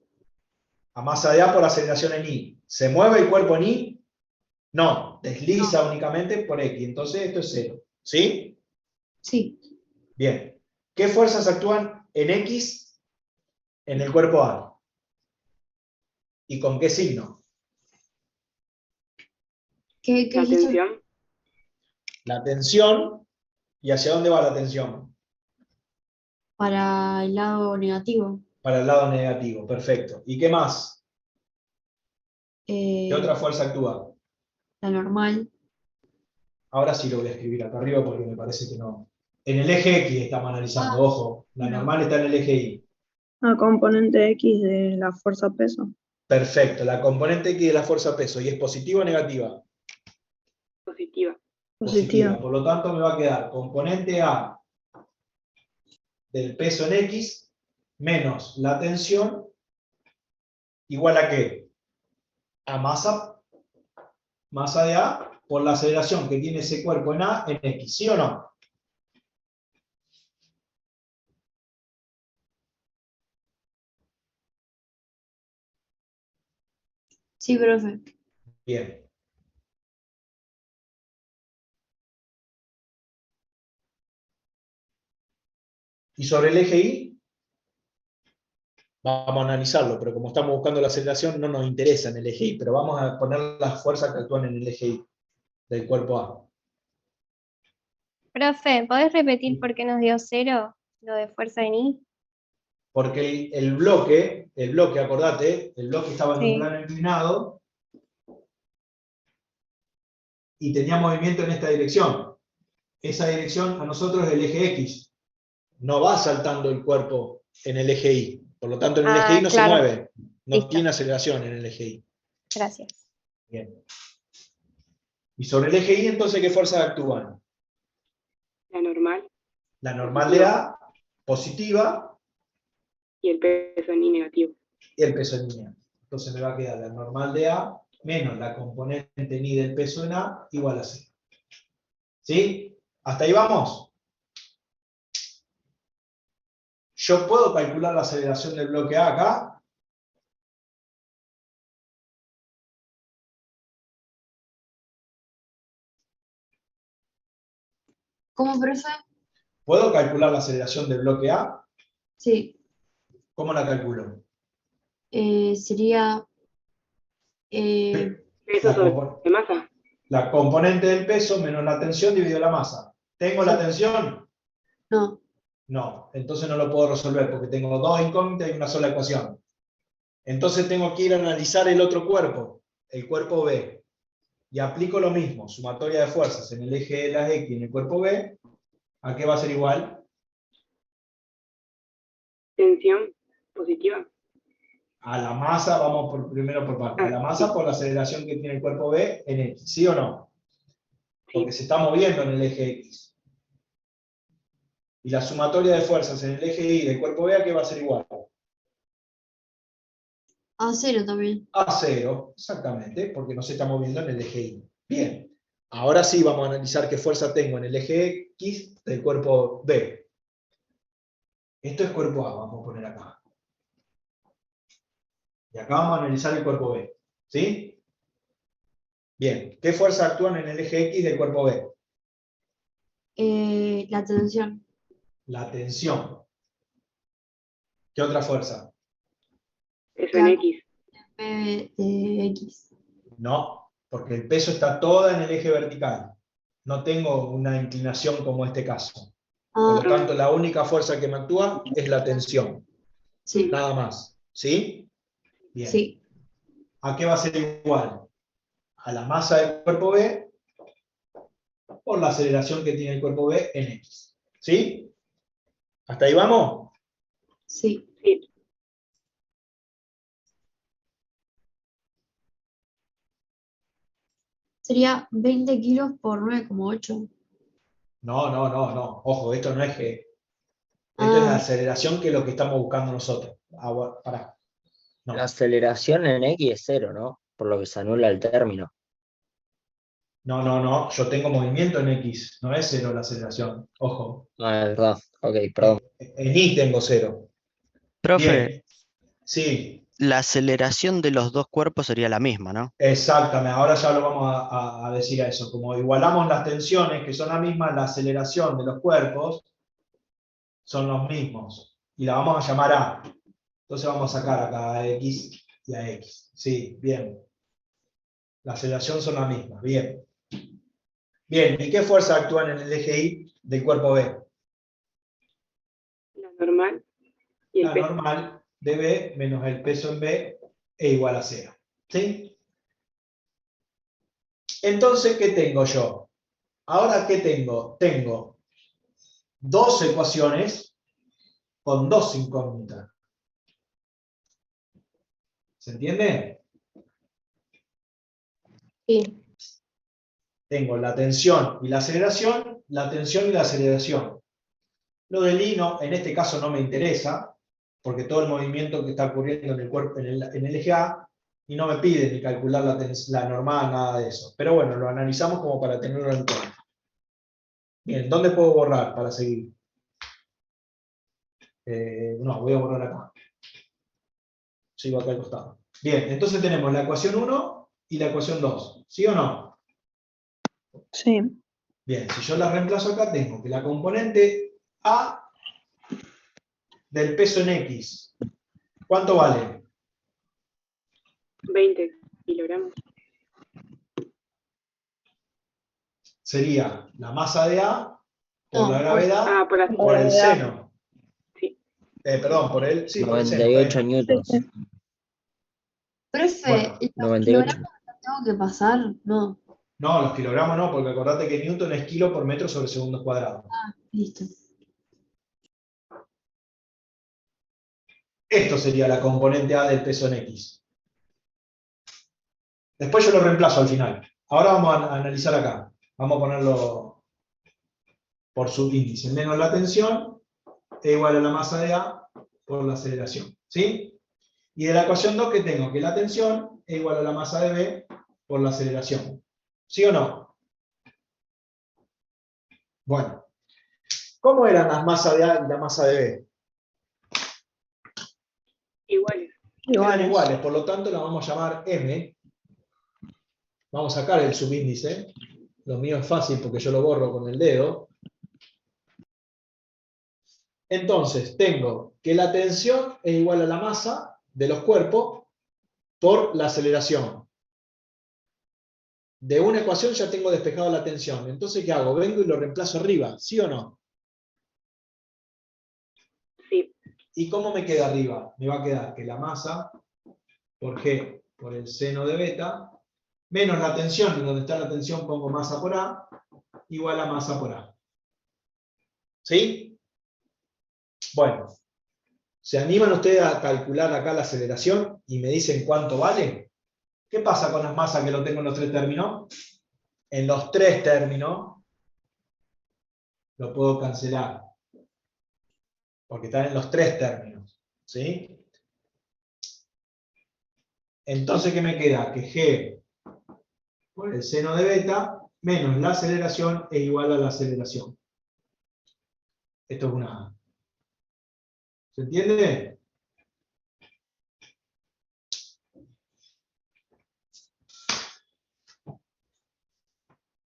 A masa de A por aceleración en Y. ¿Se mueve el cuerpo en Y? No, desliza únicamente por X, entonces esto es 0, ¿sí? sí. Bien. ¿Qué fuerzas actúan en X en el cuerpo A? ¿Y con qué signo? ¿Qué La dijiste? tensión. La tensión. ¿Y hacia dónde va la tensión? Para el lado negativo. Para el lado negativo, perfecto. ¿Y qué más? ¿Qué Eh, otra fuerza actúa? la normal. Ahora sí lo voy a escribir acá arriba porque me parece que no. En el eje X estamos analizando, ojo. La bueno. normal está en el eje Y. La componente X de la fuerza peso. Perfecto, la componente X de la fuerza peso. ¿Y es positiva o negativa? Positiva. Positiva. Por lo tanto me va a quedar componente A del peso en X menos la tensión igual a ¿qué? A masa de A por la aceleración que tiene ese cuerpo en A en X, ¿sí o no? Sí, profe. Bien. Y sobre el eje Y, vamos a analizarlo, pero como estamos buscando la aceleración, no nos interesa en el eje Y, pero vamos a poner las fuerzas que actúan en el eje Y del cuerpo A. Profe, ¿podés repetir por qué nos dio 0 lo de fuerza en I? Porque el bloque, acordate, el bloque estaba en un Sí. plano inclinado y tenía movimiento en esta dirección. Esa dirección a nosotros es el eje X. No va saltando el cuerpo en el eje Y. Por lo tanto, en el eje Y no Claro. se mueve. No Listo. tiene aceleración en el eje Y. Gracias. Bien. Y sobre el eje Y, entonces, ¿qué fuerzas actúan? La normal. La normal de A, positiva, Y el peso en I negativo. y el peso en Y. Entonces me va a quedar la normal de A menos la componente en Y del peso en A igual a 0. ¿Sí? ¿Hasta ahí vamos? Yo puedo calcular la aceleración del bloque A acá. ¿Cómo, profe? ¿Puedo calcular la aceleración del bloque A? Sí. ¿Cómo la calculo? Sería Peso La, sobre compo- masa. la componente del peso menos la tensión dividido la masa. ¿Tengo la tensión? no. No, entonces no lo puedo resolver porque tengo dos incógnitas y una sola ecuación. Entonces tengo que ir a analizar el otro cuerpo, el cuerpo B. Y aplico lo mismo, sumatoria de fuerzas en el eje de las X en el cuerpo B. ¿A qué va a ser igual? Tensión positiva. A la masa, vamos primero por parte, a la masa Sí. por la aceleración que tiene el cuerpo B en X, ¿sí o no? Porque Sí. se está moviendo en el eje X. Y la sumatoria de fuerzas en el eje Y del cuerpo B, ¿a qué va a ser igual? A 0 también. A 0, exactamente, porque no se está moviendo en el eje Y. Bien, ahora sí vamos a analizar qué fuerza tengo en el eje X del cuerpo B. Esto es cuerpo A, vamos a poner acá. Y acá vamos a analizar el cuerpo B. ¿Sí? Bien, ¿qué fuerzas actúan en el eje X del cuerpo B? La tensión. La tensión. ¿Qué otra fuerza? Peso en La X. P de X. No, porque el peso está toda en el eje vertical. No tengo una inclinación como este caso. Por Ah, lo tanto, la única fuerza que me actúa es la tensión. sí. Nada más. ¿Sí? Bien. Sí. ¿A qué va a ser igual? A la masa del cuerpo B por la aceleración que tiene el cuerpo B en X. ¿Sí? ¿Hasta ahí vamos? Sí. Sí. sería 20 kilos por 9,8. No. Ojo, esto no es G. Esto es la Ah, aceleración, que es lo que estamos buscando nosotros. Pará. No. La aceleración en X es 0, ¿no? Por lo que se anula el término. No. Yo tengo movimiento en X. No es 0 la aceleración. Ojo. Ah, es verdad. Ok, perdón. En Y tengo 0. Profe, Bien. Sí, la aceleración de los dos cuerpos sería la misma, ¿no? exactamente. Ahora ya lo vamos a decir a eso. Como igualamos las tensiones, que son las mismas, la aceleración de los cuerpos son los mismos. Y la vamos a llamar A. Entonces vamos a sacar acá a X y a X. Sí, bien. La aceleración son las mismas. Bien. Bien, ¿y qué fuerza actúan en el eje Y del cuerpo B? La normal y el La peso. normal de B menos el peso en B es igual a 0. ¿Sí? Entonces, ¿qué tengo yo? Ahora, ¿qué tengo? Tengo dos ecuaciones con dos incógnitas. ¿Se entiende? Sí. Tengo la tensión y la aceleración, la tensión y la aceleración. Lo del I no, en este caso no me interesa, porque todo el movimiento que está ocurriendo en el cuerpo, en el eje A, y no me pide ni calcular la normal, nada de eso. Pero bueno, lo analizamos como para tenerlo en cuenta. Bien, ¿dónde puedo borrar para seguir? No, voy a borrar acá. Sigo acá al costado. Bien, entonces tenemos la ecuación 1 y la ecuación 2. ¿Sí o no? Sí. Bien, si yo la reemplazo acá, tengo que la componente A del peso en X, ¿cuánto vale? 20 kilogramos. Sería la masa de A por No, la por- gravedad Por la por el gravedad. seno. Sí. Perdón, por el seno, está 98 bien. newtons. profe, Bueno, ¿los 98. kilogramos los tengo que pasar? No. no, los kilogramos no, porque acordate que Newton es kilo por metro sobre segundo cuadrado. Listo. Esto sería la componente A del peso en X. Después yo lo reemplazo al final. Ahora vamos a analizar acá. Vamos a ponerlo por subíndice. Menos la tensión es igual a la masa de A por la aceleración. ¿Sí? Y de la ecuación 2, ¿qué tengo? Que la tensión es igual a la masa de B por la aceleración. ¿Sí o no? Bueno. ¿Cómo eran las masas de A y la masa de B? Iguales. Eran iguales, por lo tanto la vamos a llamar M. Vamos a sacar el subíndice. Lo mío es fácil porque yo lo borro con el dedo. Entonces, tengo que la tensión es igual a la masa de los cuerpos por la aceleración. De una ecuación ya tengo despejado la tensión. Entonces, ¿qué hago? Vengo y lo reemplazo arriba, ¿sí o no? Sí. ¿Y cómo me queda arriba? Me va a quedar que la masa por G por el seno de beta, menos la tensión, y donde está la tensión pongo masa por A, igual a masa por A. ¿Sí? Bueno, ¿se animan ustedes a calcular acá la aceleración y me dicen cuánto vale? ¿Qué pasa con las masas que lo tengo en los tres términos? En los tres términos lo puedo cancelar, porque están en los tres términos. ¿Sí? Entonces, ¿qué me queda? Que G por el seno de beta menos la aceleración es igual a la aceleración. Esto es una A. ¿Se entiende?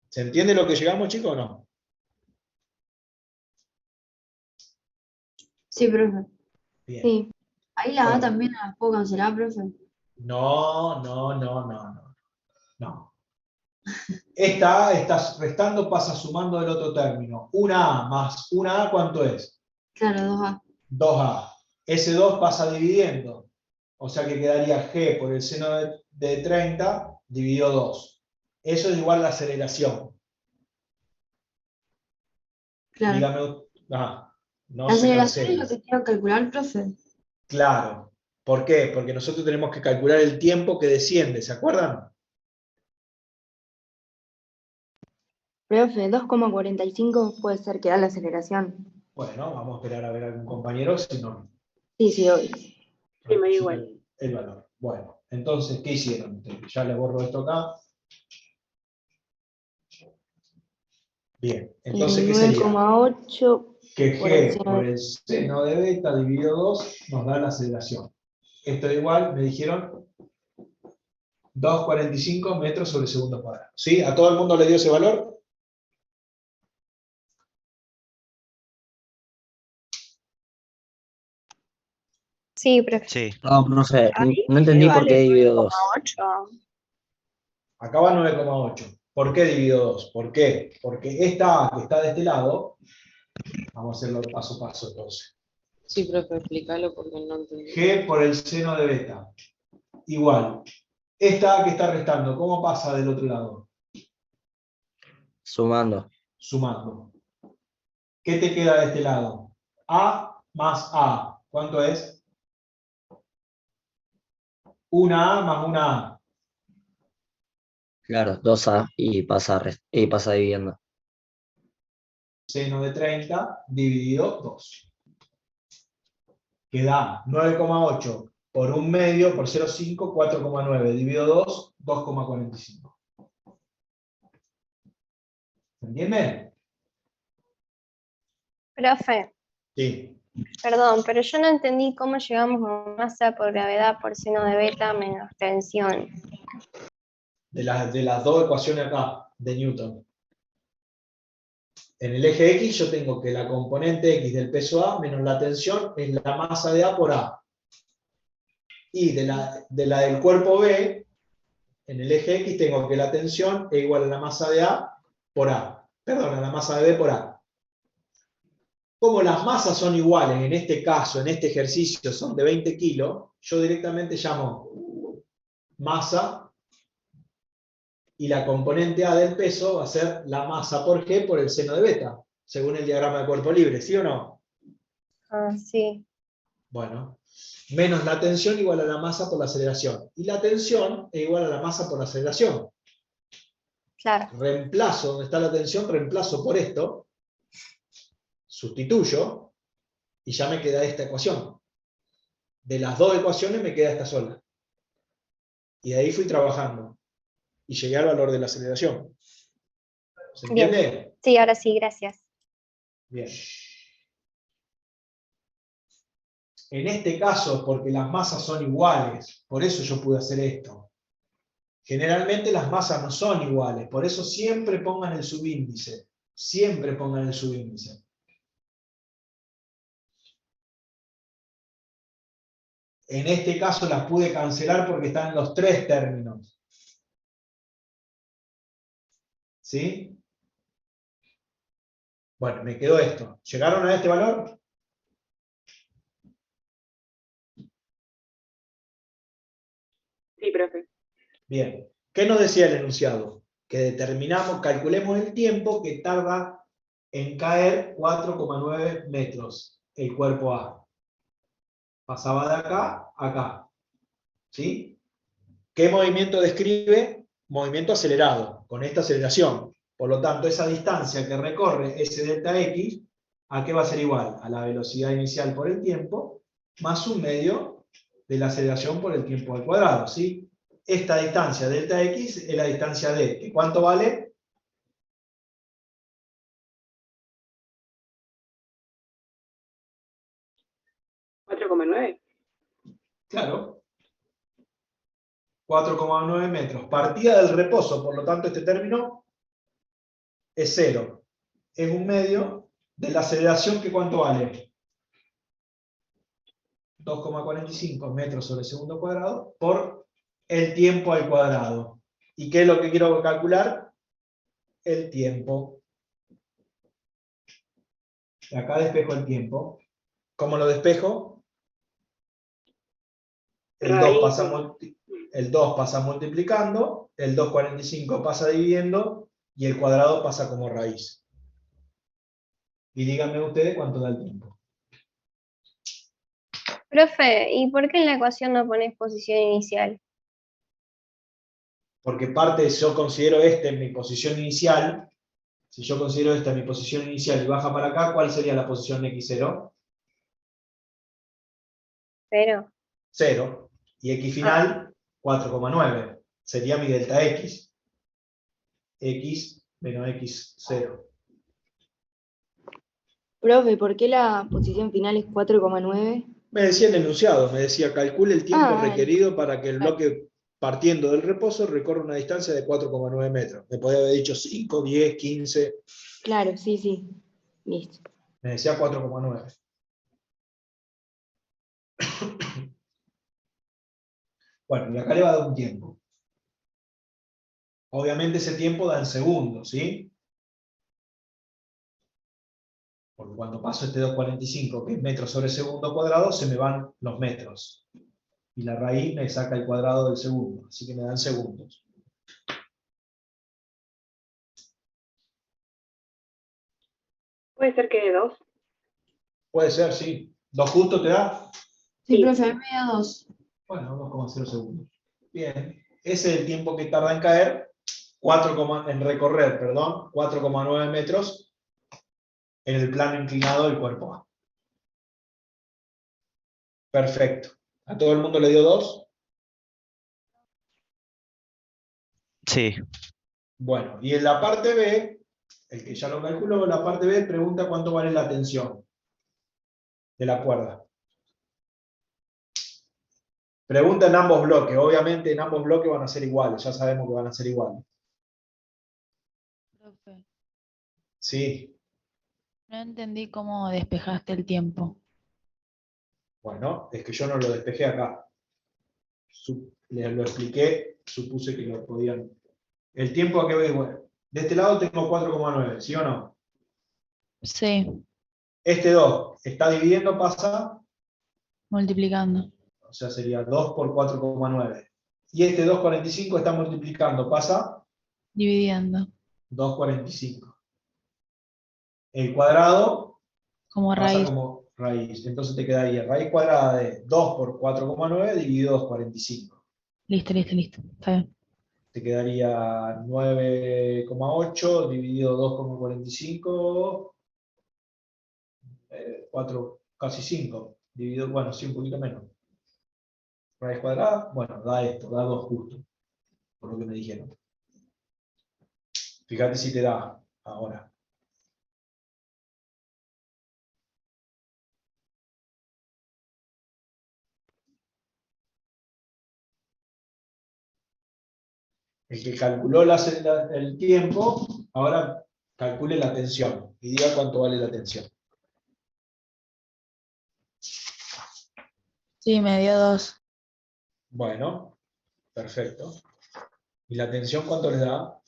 ¿Se entiende lo que llegamos, chicos, o no? Sí, profe. Bien. Sí. Ahí la A Bueno. también la puedo cancelar, profe. No. No. Esta A está restando, pasa sumando del otro término. Una A más una A, ¿cuánto es? Claro, 2A. 2A. Ese 2 pasa dividiendo. O sea que quedaría G por el seno de 30 dividido 2. Eso es igual a la aceleración. Claro. Dígame. No La se aceleración es lo cancele. que quiero calcular, profe. Claro. ¿Por qué? Porque nosotros tenemos que calcular el tiempo que desciende, ¿se acuerdan? Profe, 2,45 puede ser que da la aceleración. Bueno, vamos a esperar a ver a algún compañero, si no, Sí, obvio. Sí, me da igual. el valor. Bueno, entonces, ¿qué hicieron ustedes? Ya les borro esto acá. Bien, entonces, ¿qué sería? 9,8 Que por el G seno por de... el seno de beta dividido 2 nos da la aceleración. Esto es igual, me dijeron, 2,45 metros sobre segundo cuadrado. ¿Sí? ¿A todo el mundo le dio ese valor? Sí, profe. Sí, No, profe, Ahí no entendí por qué vale dividido 2. 9,8. Acá va 9,8. ¿Por qué dividido 2? ¿Por qué? Porque esta A que está de este lado, vamos a hacerlo paso a paso entonces. Sí, profe, explícalo porque no entendí. G por el seno de beta, igual. Esta A que está restando, ¿cómo pasa del otro lado? Sumando. Sumando. ¿Qué te queda de este lado? A más A. ¿Cuánto es? Una A más una A. Claro, 2A y pasa dividiendo. Seno de 30 dividido 2. Queda 9,8 por un medio, por 0,5, 4,9. Dividido 2, 2,45. ¿Se entiende? Profe, Sí. perdón, pero yo no entendí cómo llegamos a masa por gravedad por seno de beta menos tensión. De las dos ecuaciones acá, de Newton. En el eje X yo tengo que la componente X del peso A menos la tensión es la masa de A por A. Y de la del cuerpo B, en el eje X tengo que la tensión es igual a la masa de A por A. Perdón, a la masa de B por A. Como las masas son iguales, en este caso, en este ejercicio, son de 20 kilos, yo directamente llamo masa y la componente A del peso va a ser la masa por G por el seno de beta, según el diagrama de cuerpo libre, ¿sí o no? Ah, sí. Bueno, menos la tensión igual a la masa por la aceleración. Y la tensión es igual a la masa por la aceleración. Claro. Reemplazo, donde está la tensión, reemplazo por esto, sustituyo, y ya me queda esta ecuación. De las dos ecuaciones me queda esta sola. Y de ahí fui trabajando. Y llegué al valor de la aceleración. ¿Se Bien. entiende? Sí, ahora sí, gracias. Bien. En este caso, porque las masas son iguales, por eso yo pude hacer esto. Generalmente las masas no son iguales, por eso siempre pongan el subíndice. Siempre pongan el subíndice. En este caso las pude cancelar porque están los tres términos. ¿Sí? Bueno, me quedó esto. ¿Llegaron a este valor? Sí, profe. Bien. ¿Qué nos decía el enunciado? Que determinamos, calculemos el tiempo que tarda en caer 4,9 metros el cuerpo A. Pasaba de acá a acá. ¿Sí? ¿Qué movimiento describe? Movimiento acelerado, con esta aceleración. Por lo tanto, esa distancia que recorre ese delta X, ¿a qué va a ser igual? A la velocidad inicial por el tiempo, más un medio de la aceleración por el tiempo al cuadrado. ¿Sí? Esta distancia delta X es la distancia D. ¿Que cuánto vale? ¿4,9? Claro. 4,9 metros. Partida del reposo, por lo tanto este término es 0. Es un medio de la aceleración que ¿cuánto vale? 2,45 metros sobre segundo cuadrado por el tiempo al cuadrado. ¿Y qué es lo que quiero calcular? El tiempo. Acá despejo el tiempo. ¿Cómo lo despejo? El 2 pasa multiplicando, el 2,45 pasa dividiendo y el cuadrado pasa como raíz. Y díganme ustedes cuánto da el tiempo. Profe, ¿y por qué en la ecuación no pones posición inicial? Porque yo considero en mi posición inicial, Si yo considero esta mi posición inicial y baja para acá, ¿cuál sería la posición x0? 0. 0. Y x final, 4,9. Sería mi delta x. X menos x0. Profe, ¿por qué la posición final es 4,9? Me decía el enunciado, me decía, calcule el tiempo Ah, requerido para que el bloque partiendo del reposo recorra una distancia de 4,9 metros. Me podía haber dicho 5, 10, 15. Claro, sí, sí. Listo. Me decía 4,9. Bueno, y acá le va a dar un tiempo. Obviamente ese tiempo da en segundos, ¿sí? Porque cuando paso este 2,45, que es metros sobre segundo cuadrado, se me van los metros. Y la raíz me saca el cuadrado del segundo, así que me dan segundos. Puede ser que de 2. Puede ser, sí. ¿2 justo te da? Sí, Sí. profe, a mí me da 2. Bueno, 2,0 segundos. Bien. Ese es el tiempo que tarda en caer, en recorrer, perdón, 4,9 metros en el plano inclinado del cuerpo A. Perfecto. ¿A todo el mundo le dio 2? Sí, Bueno, y en la parte B, el que ya lo calculó, la parte B pregunta cuánto vale la tensión de la cuerda. Pregunta en ambos bloques. Obviamente en ambos bloques van a ser iguales, ya sabemos que van a ser iguales. Profe, Sí, no entendí cómo despejaste el tiempo. bueno, es que yo no lo despejé acá. Les lo expliqué, supuse que lo podían. El tiempo a que veis, bueno, de este lado tengo 4,9, ¿sí o no? Sí, Este 2 está dividiendo, pasa, multiplicando. o sea, sería 2 por 4,9. Y este 2,45 está multiplicando, pasa Dividiendo. 2,45. El cuadrado Como pasa raíz. como raíz. Entonces te quedaría raíz cuadrada de 2 por 4,9 dividido 2,45. Listo, listo, listo. Está bien. Te quedaría 9,8 dividido 2,45, 4, casi 5. Dividido, bueno, sí, un poquito menos. Raíz cuadrada, bueno, da esto, da 2 justo, por lo que me dijeron. Fíjate si te da ahora. El que calculó el tiempo, ahora calcule la tensión y diga cuánto vale la tensión. Sí, me dio 2. Bueno, perfecto. ¿Y la tensión cuánto les da?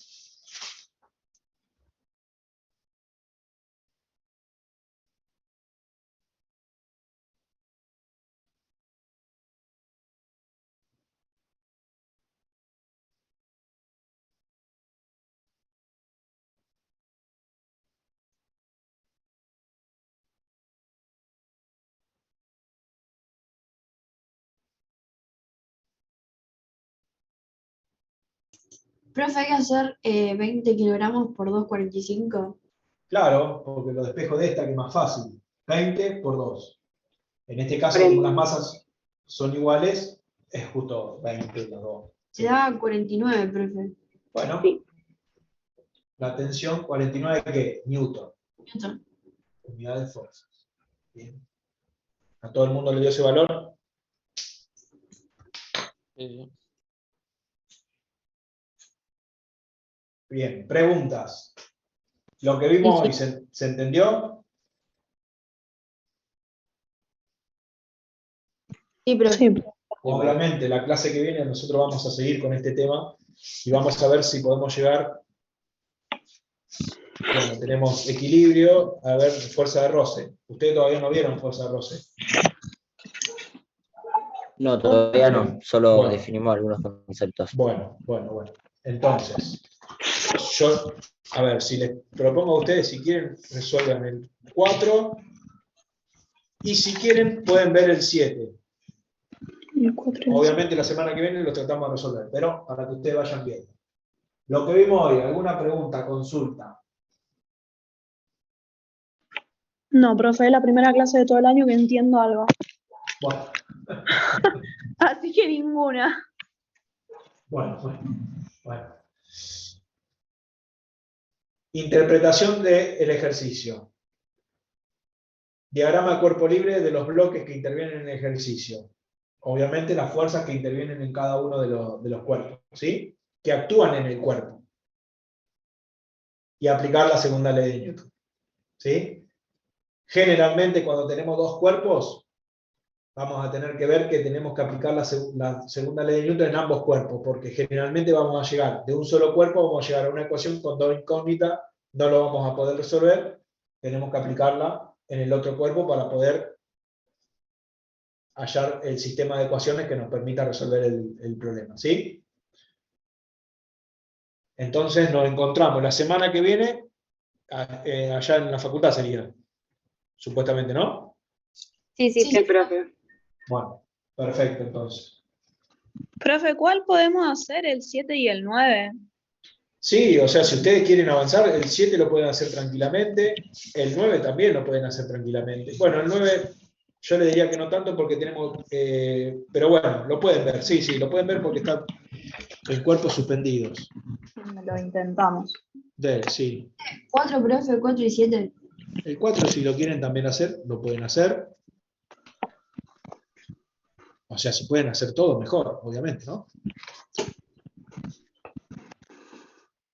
Profe, hay que hacer 20 kilogramos por 2,45. Claro, porque lo despejo de esta que es más fácil. 20 por 2. En este caso, como las masas son iguales, es justo 20 los dos. Se da 49, profe. Bueno, Sí. la tensión 49, ¿qué? Newton, Newton. unidad de fuerzas. Bien. ¿A todo el mundo le dio ese valor? Bien, preguntas. ¿Lo que vimos hoy se entendió? Sí, profe. Sí, Obviamente, la clase que viene nosotros vamos a seguir con este tema y vamos a ver si podemos llegar. Bueno, tenemos equilibrio, a ver, fuerza de roce. Ustedes todavía no vieron fuerza de roce. No, todavía no, solo Bueno. definimos algunos conceptos. Bueno. Entonces, yo, a ver, si les propongo a ustedes, si quieren, resuelvan el 4, y si quieren, pueden ver el 7. el 4 Obviamente la semana que viene lo tratamos de resolver, pero para que ustedes vayan viendo. Lo que vimos hoy, ¿alguna pregunta, consulta? No, profe, es la primera clase de todo el año que entiendo algo. Bueno, Así que ninguna. bueno. Interpretación del ejercicio. Diagrama de cuerpo libre de los bloques que intervienen en el ejercicio. Obviamente las fuerzas que intervienen en cada uno de los cuerpos, ¿sí? Que actúan en el cuerpo. Y aplicar la segunda ley de Newton, ¿sí? Generalmente cuando tenemos dos cuerpos, vamos a tener que ver que tenemos que aplicar la segunda ley de Newton en ambos cuerpos, porque generalmente vamos a llegar de un solo cuerpo, vamos a llegar a una ecuación con dos incógnitas, no lo vamos a poder resolver, tenemos que aplicarla en el otro cuerpo para poder hallar el sistema de ecuaciones que nos permita resolver el problema, ¿sí? Entonces nos encontramos la semana que viene, allá en la facultad sería, supuestamente, ¿no? Sí, sí, Sí, profe. Bueno, perfecto entonces. Profe, ¿cuál podemos hacer? ¿El 7 y el 9? Sí, o sea, si ustedes quieren avanzar, el 7 lo pueden hacer tranquilamente, el 9 también lo pueden hacer tranquilamente. Bueno, el 9 yo le diría que no tanto porque tenemos, pero bueno, lo pueden ver, sí, lo pueden ver porque están en cuerpos suspendidos. Lo intentamos. Sí. 4, profe, 4 y 7. El 4 si lo quieren también hacer, lo pueden hacer. O sea, si pueden hacer todo, mejor, obviamente, ¿no?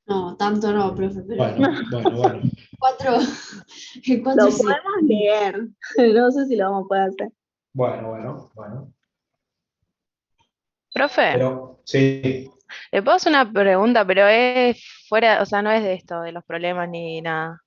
No, tanto no, profe, pero Bueno. 4, el 4 Lo y 7. podemos leer. No sé si lo vamos a poder hacer. Bueno. Profe, Pero, sí. le puedo hacer una pregunta, pero es fuera, o sea, no es de esto, de los problemas ni nada.